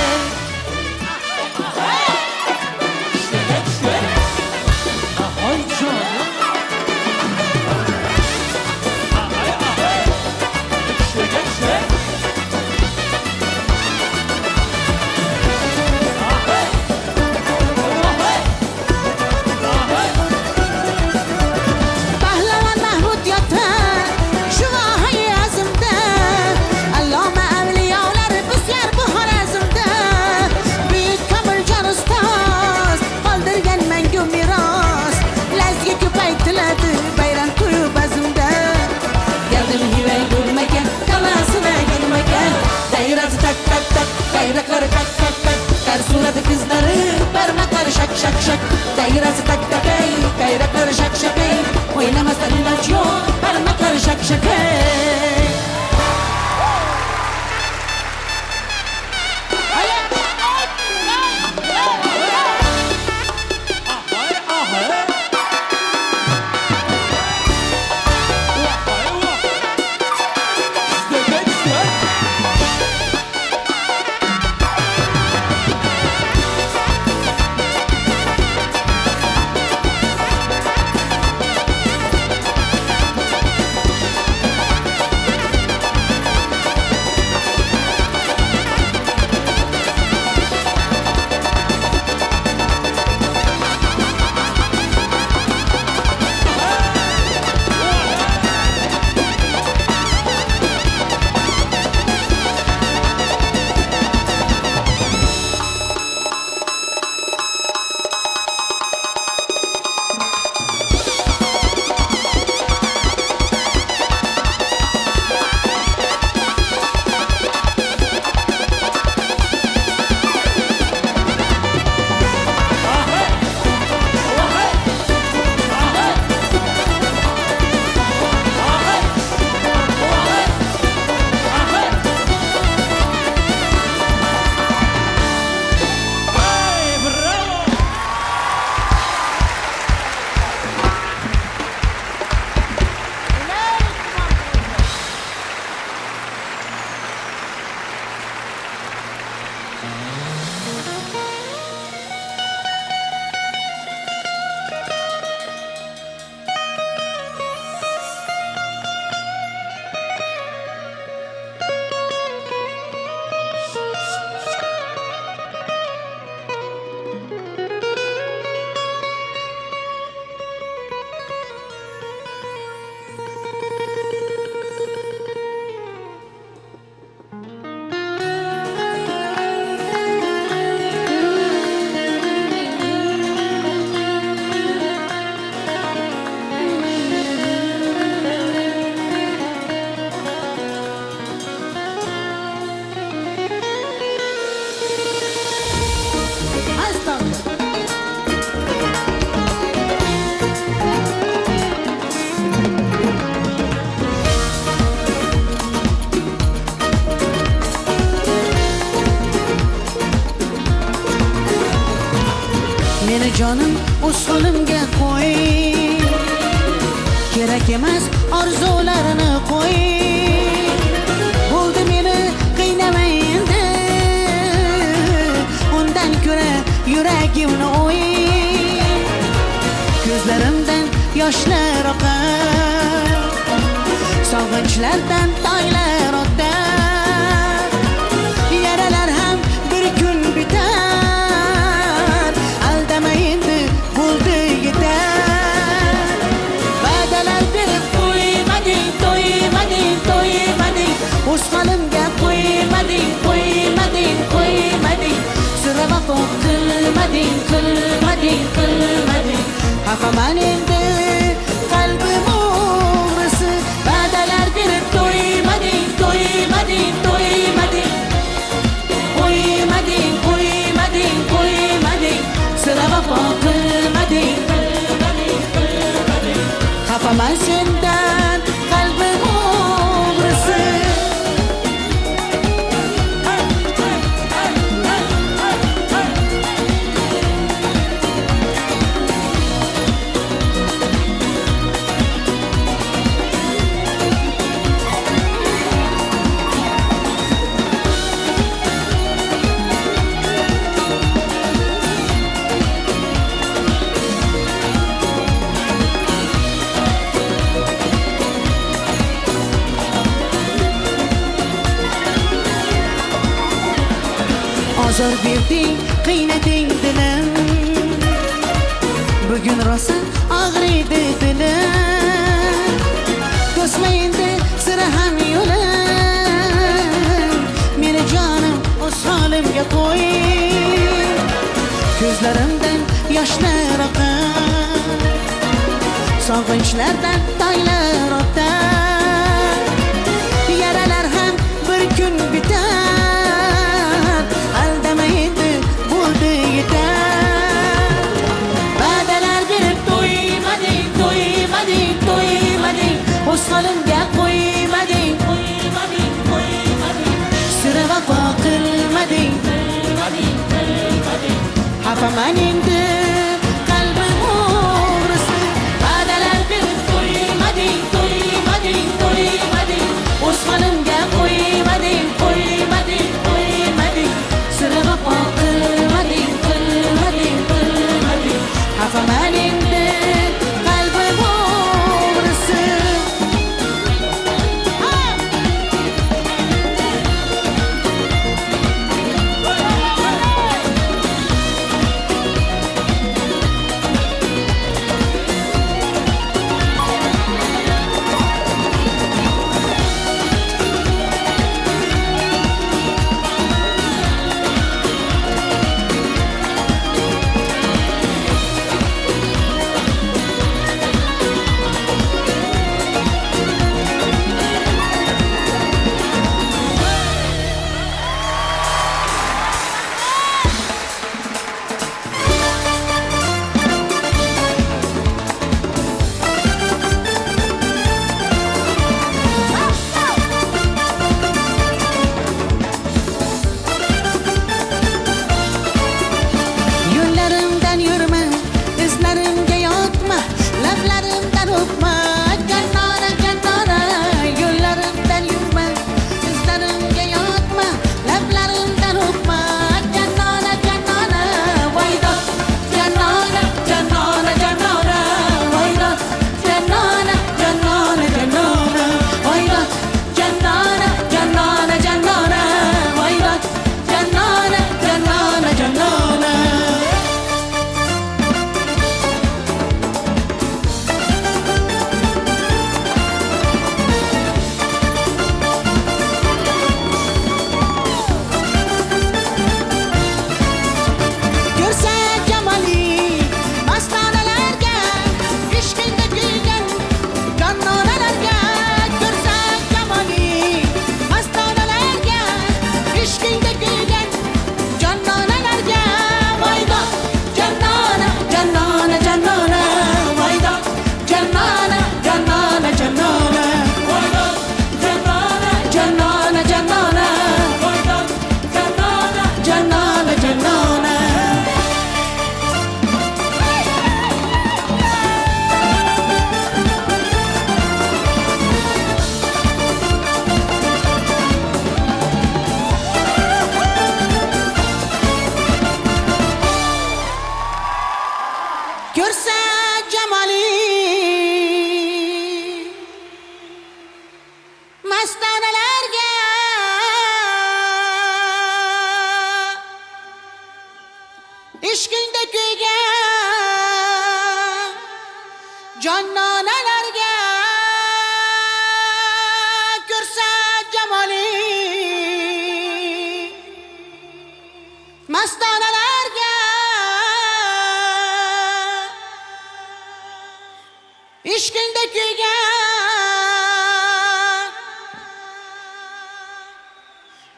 Pahlavan Mahmud yatar Şu vahayı azımda Allame evliyalar Büsler bu Xorazmda Büyük Kamiljon ustoz Qoldirgan mangu miros Lazgi ko'paytiladi Bayram to'yi bazmda Geldim hiva ko'rmagan Qalasına girmagan Dairasi tak tak tak Kayrakları kak kak kak Kar suratı kızları Parmakları şak şak şak Dairasi tak tak ey Kayrakları şak şak ey Oynamazsan ilaç yok Parmakları şak şak ey jonim o'z qo'limga qo'y, kerak emas orzularini qo'y. Bo'ldi meni qiynamay endi, undan ko'ra yuragimni o'y. Ko'zlarimdan yoshlar oqar, sog'inchlardan tog'lar o'tar. Yaralar ham bir kun bitar, aldama endi bo'ldi yetar. Va'dalar berib qo'ymading, to'ymading, to'ymading, o'z qo'limga qo'ymading, qo'ymading, qo'ymading. Sira vafo qilmading, qilmading, qilmading. Xafaman endi qalbim o'g'risi, va'dalar berib to'ymading, to'ymading, to'ymading, qo'ymading, qo'ymading, qo'ymading. Sira vafo qilmading, qilmading, qilmading. Xafaman sendan qalbim o'g'risi. Azor berding, qiynading dilim, bugun rosa og'riydi dilim. To'sma endi sira ham yo'lim, meni jonim o'z holimga qo'y. Ko'zlarimdan yoshlar oqar, sog'inchlardan tog'lar o'tar. Yaralar ham bir kun bitar, aldama endi bo'ldi yetar. Va'dalar berib to'ymading, to'ymading, to'ymading, o'z qo'limga qo'ymading, qo'ymading, qo'ymading. Sira vafo qilmading, qilmading, qilmading. Xafaman endi qalbim o'g'risi, va'dalar berib to'ymading, to'ymading, to'ymading, o'z qo'limga qo'ymading, qo'ymading, qo'ymading. Sira vafo qilmading, qilmading, qilmading. Xafaman endi qalbim o'g'risi. Yo'llarimdan yurma, izlarimga yotma, lablarimdan o'pma, jannona, jannona. Yo'llarimdan yurma, izlarimga yotma, lablarimdan o'pma, jannona, jannona. Voydo, jannona, jannona, jannona. Voydo, jannona, jannona, jannona. Voydo, jannona, jannona, jannona. Voydo, jannona, jannona, jannona. jonnonalarga ko'rsa jamoli mastonalarga ishqingda kuygan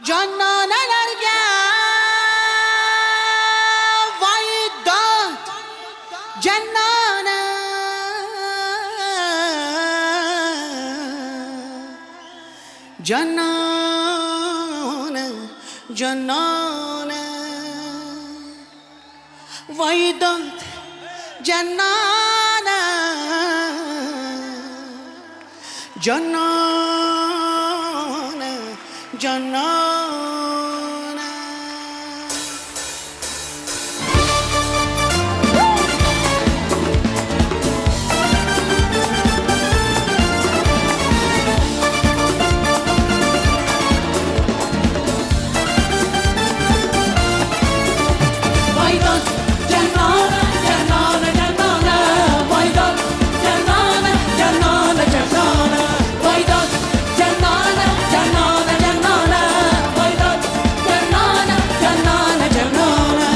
jonnonalarga voy dod jannona jannona jannona voy dod jannona jannona jannona Vay dod jannona jannona jannona Vay dod jannona jannona jannona Vay dod jannona jannona jannona Vay dod jannona jannona jannona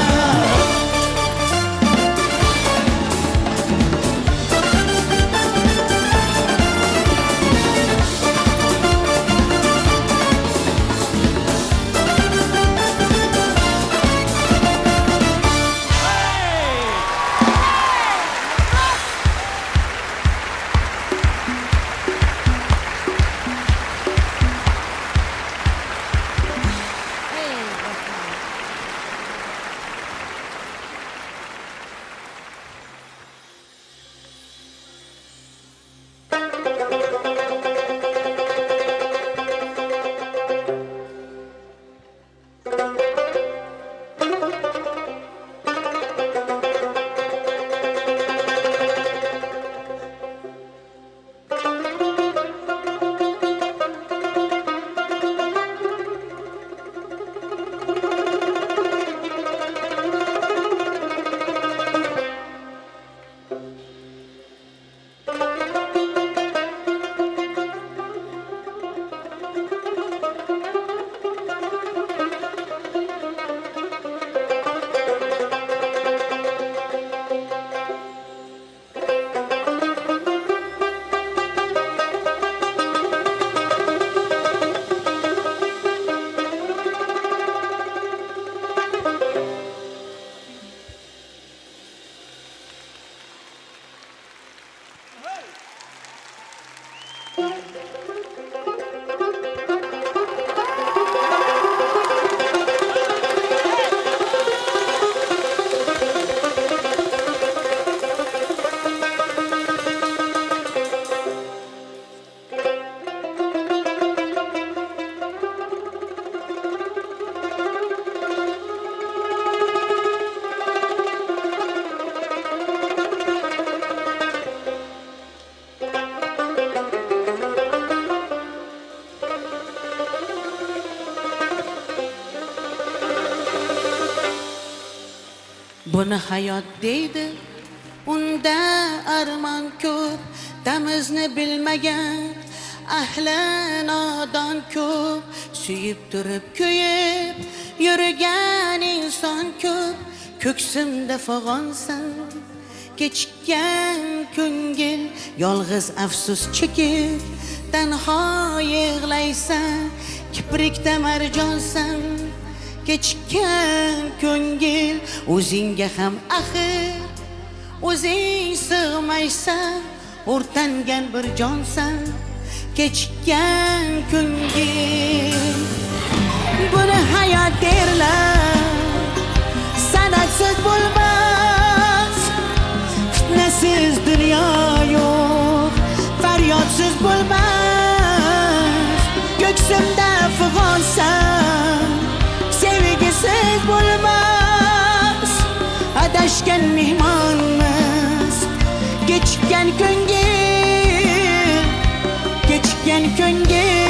Buni hayot deydi, unda armon ko'p, tamizni bilmagan ahli nodon ko'p, suyib turib kuyib yurgan inson ko'p, ko'ksimda fig'onsan, kechikkan ko'ngil, yolg'iz afsus chekib, tanho yig'laysan, kiprikda marjonsan. Kechikkan ko'ngil, o'zingga ham axir o'zing sig'maysan, o'rtangan bir jonsan. Kechikkan ko'ngil, buni hayot derlar, san'atsiz bo'lmas, fitnasiz dunyo yo'q, faryodsiz bo'lmas, ko'ksimda fig'onsan, sevgisiz bo'lmas, adashgan mehmonmiz. Kechikkan ko'ngil, kechikkan ko'ngil.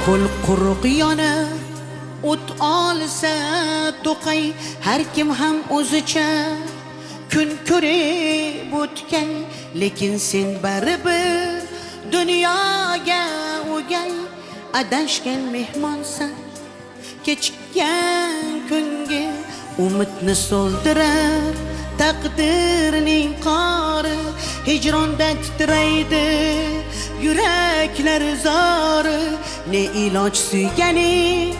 qo'l quruq yonib o't olsa to'qay har kim ham o'zicha kun ko'rib o'tgan lekin sen baribir dunyoga o'gay adashgan mehmonsan kechikkan kunga umidni so'ldirar taqdirning qori hijronda titraydi yuraklar zori ne iloj suyganing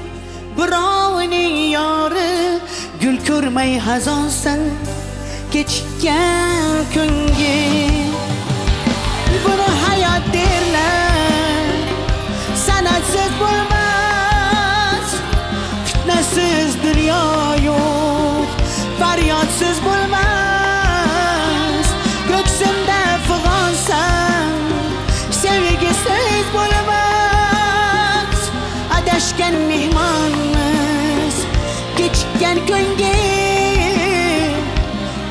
birovning yori gul ko'rmay hazonsan kechikkan kunga buni hayot derlar sanatsiz bo'lmas fitnasiz dunyo yo'q faryodsiz bo'lmas ko'ksimda fig'onsan sevgisiz bo'lmas adashgan mehmonmiz kechikkan kunga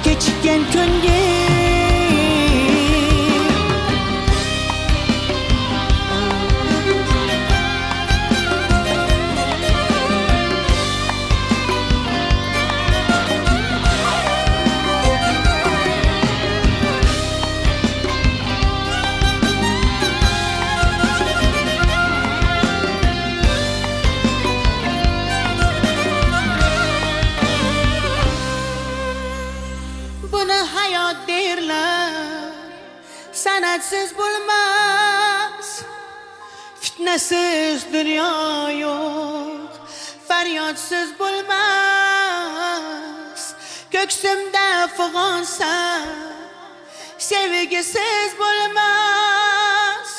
kechikkan kunga sanatsiz bo'lmas fitnasiz dunyo yo'q faryodsiz bo'lmas ko'ksimda fig'onsan sevgisiz bo'lmas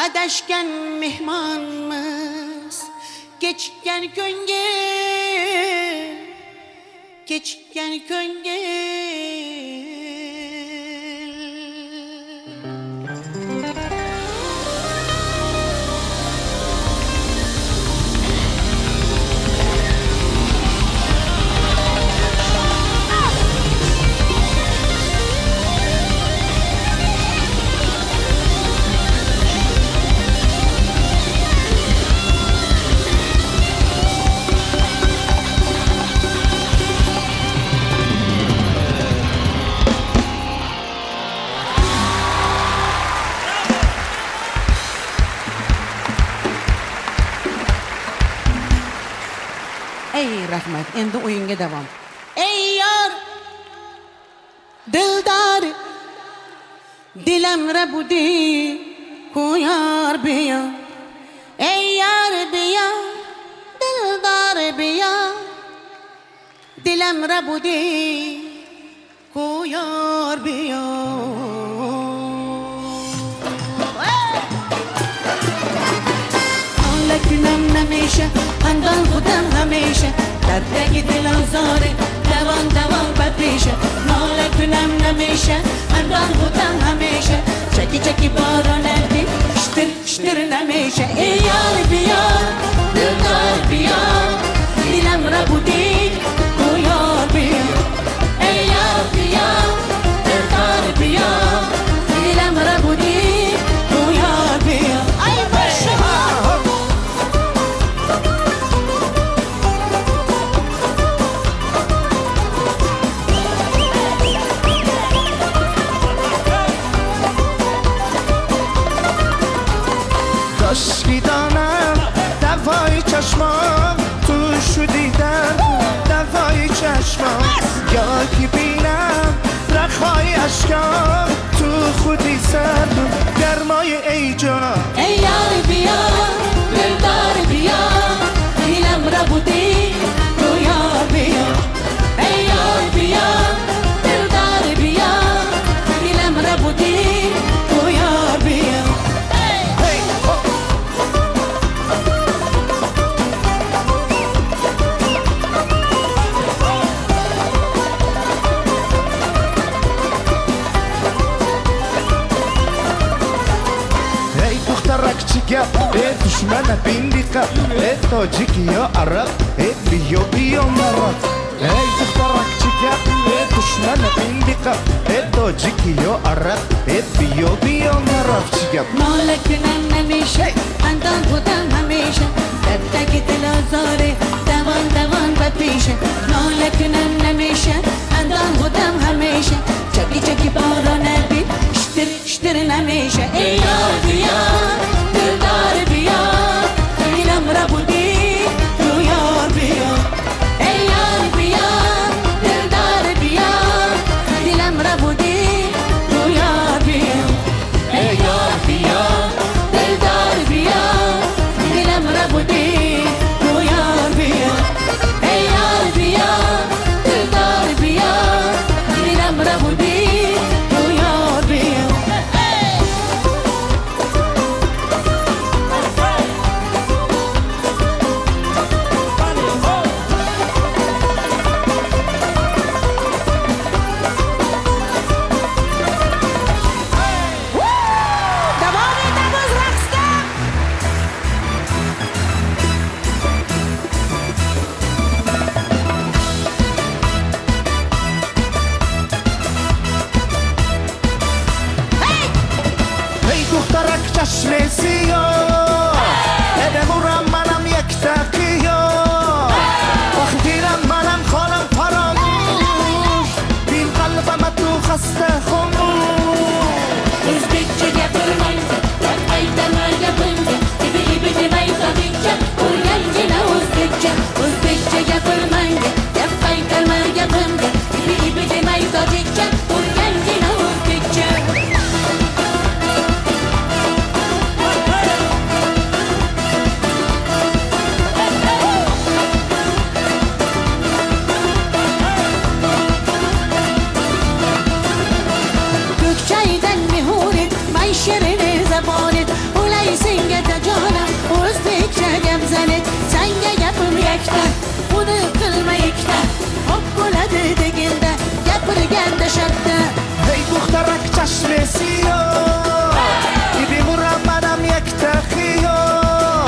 adashgan mehmonmiz kechikkan kunga kechikkan kunga ey rahmat endi o'yinga davom ey yor dildor dilam rabudi ko'yar biya ey yor biya dildor biya dilam rabudi ko'yar biya günüm hemşe Handan khudam hemşe Derdeki dil azare Devam devam bepeşe Nale günüm hemşe Handan khudam hemşe Çeki çeki baran erdi Ştir ştir hemşe Ey yar biyar Dildar biyar Dilem rabudi Koyar biyar Ey yar biyar Dildar biyar Dilem rabudi Koyar biyar Ay başım دانم دوای چشمام تو شدیدم دوای چشمام یادی بینم رخای اشکام تو خودی سرد گرمای ای جان ای یار بیا دلدار بیا دیلم را بودی تو یار بیا ای یار بیا دلدار بیا دیلم را بودی تو یار بیا ای دشمن بندقة ای تاجیکی یا عرب ای بیا بیا مرد ای دخترک چیکه ای دشمن بندقة ای تاجیکی یا عرب ای بیا بیا مرد چیکه مالک نمیشه اندان بودم همیشه گذاره دوان دوان و پیشه ناله کنم نمیشه اندام بودم همیشه چکی چکی بارا نبید شتر شتر نمیشه ای یار بیا دلدار بیا اینم را بودی رو یار بیا ای یار بیا دلدار بیا دلم را بودی رو یار بیا ای یار بیا دلدار بیا دلم را بودی رو یار بیا ای یار بیا دلدار بیا دلم را بودی رو یار بیا دوام باز رقص کن. ای دخترک چشم سیاه ادمورم منم یک تقیاه وقتیرم منم خانم فراموش بین قلبم تو خسته خاموش Özbekçe yapılmaydı, yapmaydı, yapınca İbi ibi demeyi tadıkça, organ yine Özbekçe Özbekçe yapılmaydı, yapmaydı, yapınca İbi ibi demeyi tadıkça, organ yine Özbekçe Gökçay'dan mihurit, may şirini zaborit Ulay singete canım, Özbekçe gemzenit Senge yapım yekte, bunu kılma yekte Hop buladı diginde, yapırgen de şartta ای دخترک چشم سیاه ادمورم منم یک تقیاه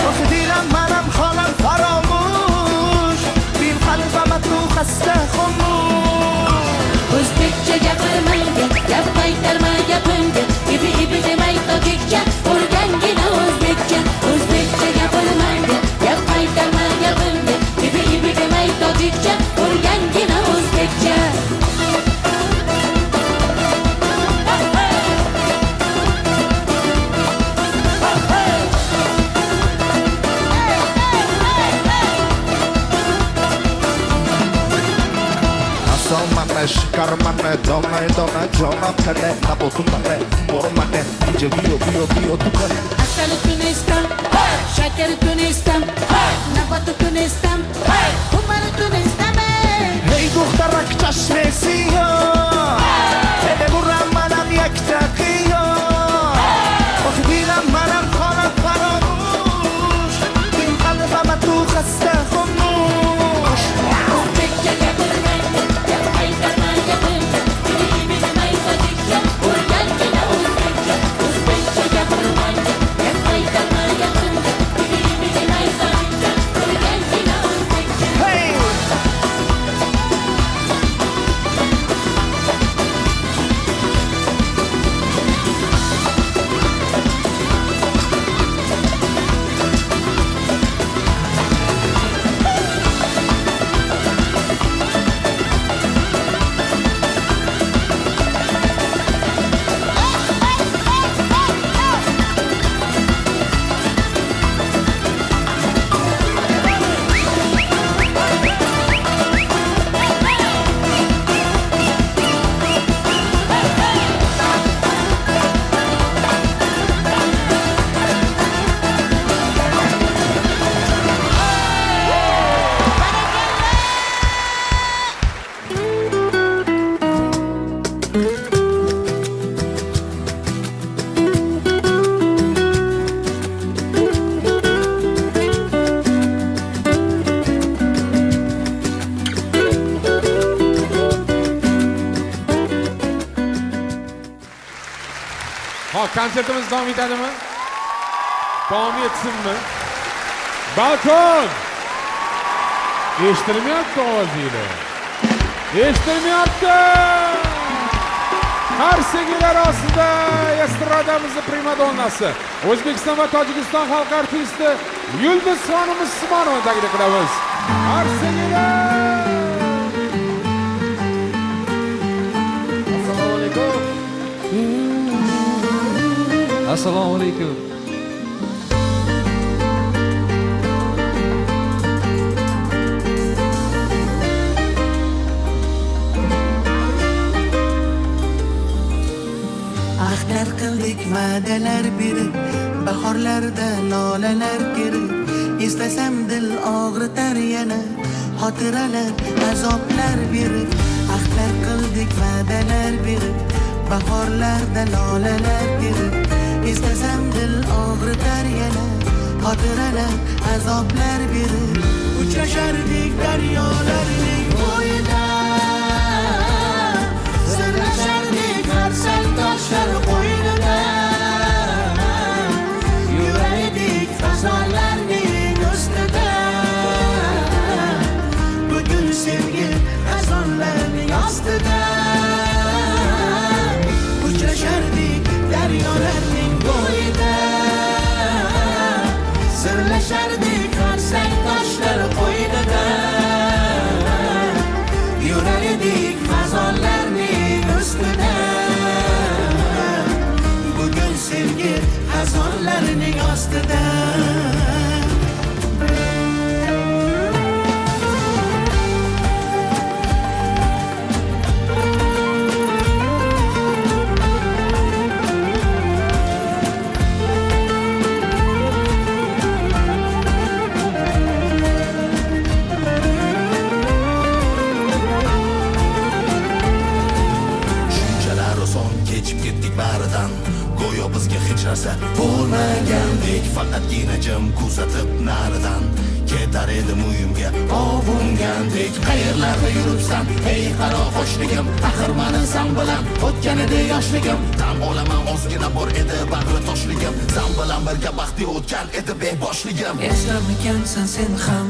وقتیرم منم خانم فراموش بین قلبم تو خسته خاموش Özbekçe yapılmaydı, yapmaydı, yapınca İbi ibi demeyi tadıkça, organ yine Özbekçe Özbekçe yapılmaydı, yapmaydı, yapınca İbi ibi demeyi tadıkça, organ yine Özbekçe Salmane, şikarmane, dona dona, cana kane, nabotumane, mormane, iyice biyo tukane. Asalı Tunistan, şeker Tunistan, nabatı Tunistan, kumarı Tunistan Hey دخترک چشم سیاه ادمورم منم یک تقیاه وقتیرم منم خانم فراموش این قلبم تو خسته خاموش Özbekçe yapılmaydı, yapmaydı, yapınca İbi ibi demeyi tadıkça, organ yine Özbekçe Özbekçe yapılmaydı, yapmaydı, yapınca İbi ibi demeyi tadıkça, organ yine Özbekçe Hey! Hop, konsertimiz davom etadimi? Davom etsinmi? Balkon! Eshitilmayapti ovozinglar. Eshitilmayapti! Arsengilar ostida estradamizning primadonnasi, O'zbekiston va Tojikiston xalq artisti Yulduzxonim Usmonovani taklif qilamiz. Arsengilar! Assalomu alaykum. Ahdlar qildik va'dalar berib, bahorlarda lolalar kerib, istasam dil og'ritar yana, xotiralar azoblar berib. Ahdlar qildik va'dalar berib, bahorlarda lolalar kerib, istasam dil og'ritar yana, xotiralar azoblar berib. Uchrashardik daryolarning bo'yida, sirlashardik har sal toshlar qo'ynida, yurar edik fazolarning ustida. Bugun sevgi xazonlarning ostida, uchrashardik daryolarning bo'yida, sirlashardik har sal toshlar qo'ynida, yurar edik xazonlarning ustida. Bugun sevgi xazonlarning ostida. Go'yo bizga hech narsa bo'lmagandek, faqatgina jim kuzatib naridan ketar edim uyimga ovungandek. Qayerlarda yuribsan ey qaro qo'shligim, axir meni san bilan o'tgan edi yoshligim. Tan olaman ozgina bor edi bag'ri toshligim, san bilan birga baxtli o'tgan edi beboshligim. Eslarmikansan sen ham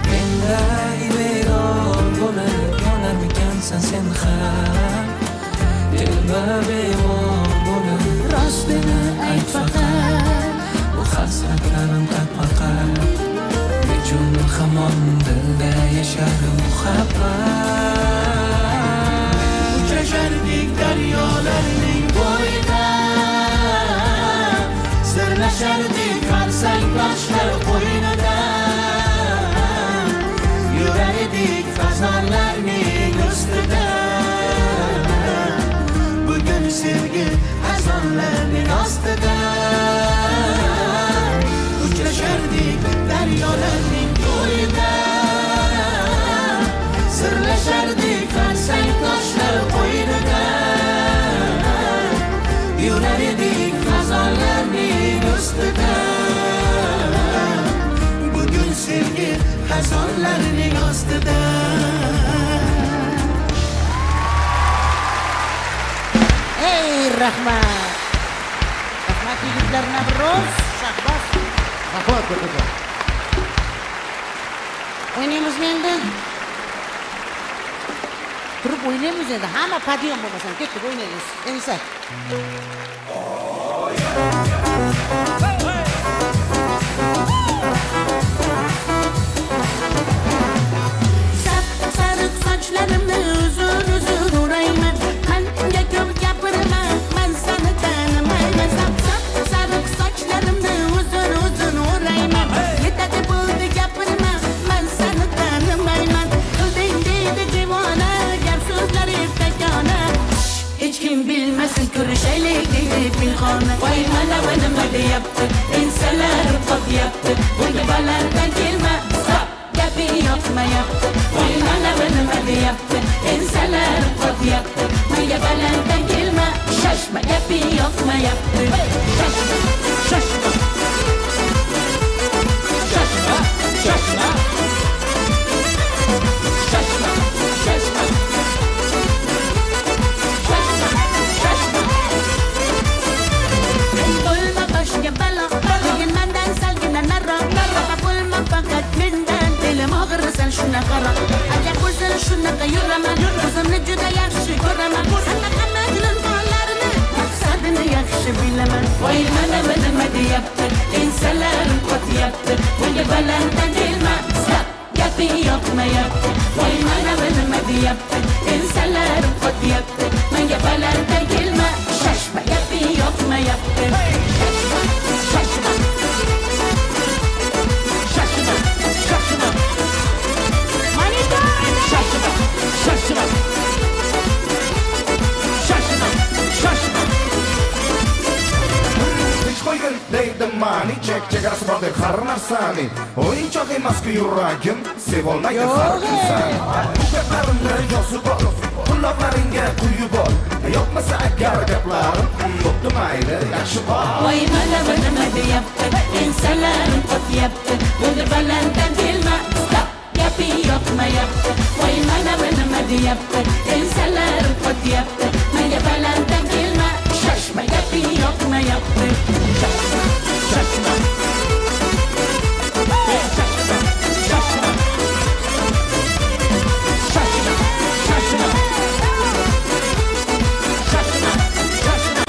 menday vayron bo'lib, yonarmikansan sen ham dilba bemor bo'lib. Rostini ayt faqat, bu hasratlarim qatma-qat, nechun hamon dilda yashar muhabbat. Uchrashardik daryolarning bo'yida, sirlashardik har sal toshlar qo'ynida, yurar edik fazolarning ustida. Bugun sevgi xazonlarning ostida, uchrashardik daryolarning bo'yida, sirlashardik har sal toshlar qo'ynida, yurar edik xazonlarning ustida. Bugun sevgi xazonlarning ostida. Ey rahmat. Rahmat yigitlarna biroz Shahboz. Rahmat katta. O'ynaymizmi endi? Turib o'ynaymiz endi. Hamma padiyon bo'lmasan, ketib o'ynaymiz. Ensa. Sariq sochlarimni uzun o'rayman, menga ko'p gapirma, men seni tanimayman. Sariq sochlarimni uzun o'rayman, yetadi bo'ldi gapirma, men seni tanimayman. Qilding deydi devona, gap so'zlar ertakona, hech kim bilmasin ko'rishaylik deydi pinhona. Voy mana nima deyapti, ensalar qotyapti, bunga balanddan kelma, stop, gapi yoqmayapti. Voy mana nima deyapti, ensalar qotyapti, bunga balanddan kelma, shoshma, gapi yoqmayapti. Shoshma, shoshma, shoshma, shoshma, shoshma, shoshma, shoshma, shoshma. Bo'lma boshga balo, lekin mendan salgina naro, bo'lma faqat mendan, dilim og'risan shunaqa qaro. Agar bo'lsa shunaqa yuraman, o'zimni juda yaxshi ko'raman. Hamma nima deyapti ensalarim qotyapti bunga balanddan kelma stop gaping yoqmayapti voy mana bu nima deyapti ensalarim qotyapti menga balanddan kelma shoshma gaping yoqmayapti shoshma shoshma shoshma Monitor shoshma shoshma shoshma shoshma Tinch qo'ygin deydi mani chegarasi bor deb har narsani o'yinchoq emas-ku yuragim sevolmaydi har insani gaplarimda yozib ol quloqlaringga quyib ol yoqmasa agar gaplarim bo'pti mayli yaxshi bor voy mana bu nima deyapti ensalarim qotyapti bunga balanddan kelma stop gaping yoqmayapti voy mana bu nima deyapti ensalarim qotyapti menga balanddan kelma shoshma gaping yoqmayapti shoshma shoshma shoshma shoshma shoshma shoshma shoshma shoshma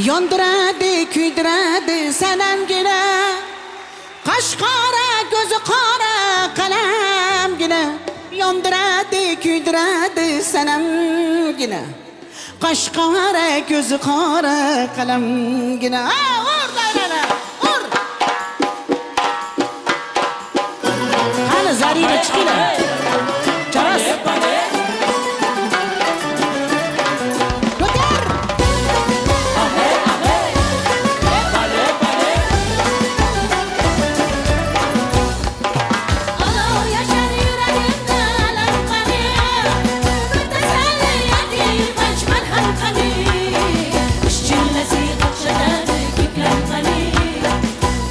Yondiradi, kuydiradi sanamgina Qosh qora, ko'zi qora qalamgina Yondiradi, kuydiradi sanamgina Qosh qora, ko'zi qora qalamgina Ur dayrana, ur Qani zarina chiqinglar Charas Ko'tar Olov yashar yuragimda alam qani Mutasalli yadi yurmanchman ham qani Ish chillasi qaqshatadi keklar qani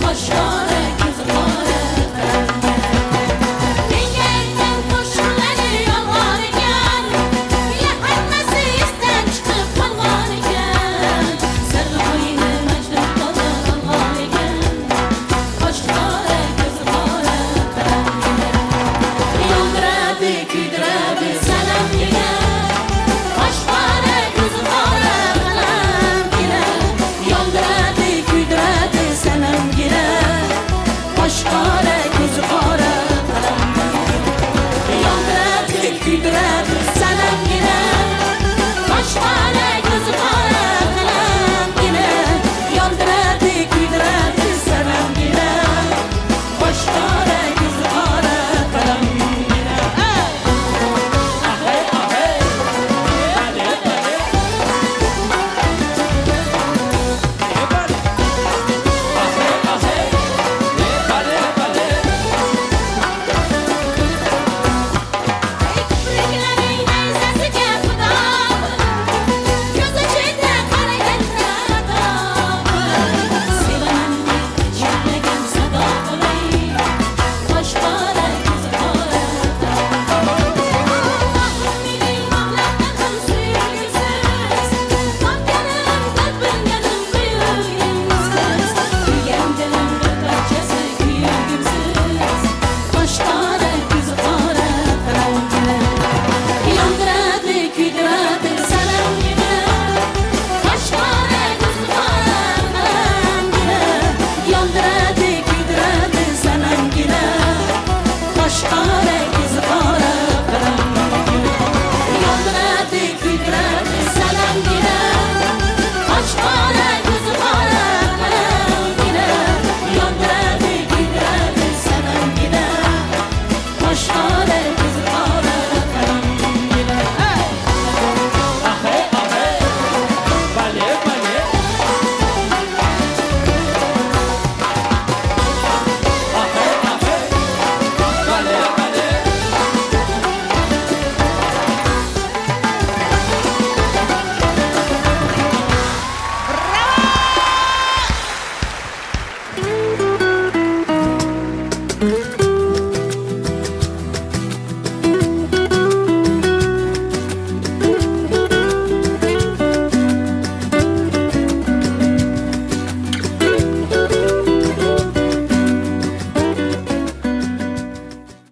Qosh qora, ko'z qora Menga aytgan qo'shiqlari yolg'on ekan Miya hammasi esdan chiqib qolgan ekan Sirli qo'yini majnun qoldi olg'on ekan Qosh qora, ko'z qora Yondiradi, kuydiradi sanamgina Qosh qora, ko'zi qora qalamgina Yondiradi, kuydiradi sanamgina Qosh qora, ko'zi qora qalamgina Yondiradi, kuydiradi sanamgina Qosh qora, ko'zi qora qalamgina Yondiradi, kuydiradi sanamgina Qosh qora, ko'zi qora qalamgina Kipriklaring nayzasiga fido Ko'z ichida qaraganda Sevaman deb cheklagan sado bo'lay Qosh qora, ko'zi qora Mening bog'lardan ham suyugisiz Topganim, talpinganim quyugimsiz Kuygan dilim bir parchasi kuyugimsiz Qosh qora, ko'zi qora qalamgina Yondiradi, kuydiradi sanamgina Qosh qora, ko'zi qora qalamgina Yondiradi, kuydiradi sanamgina Qosh qora, ko'zi qora qalamgina Yondiradi, kuydiradi sanamgina Qosh qora, ko'zi qora qalamgina Yondiradi, kuydiradi sanamgina Qosh qora, ko'zi qora qalamgina Bravo!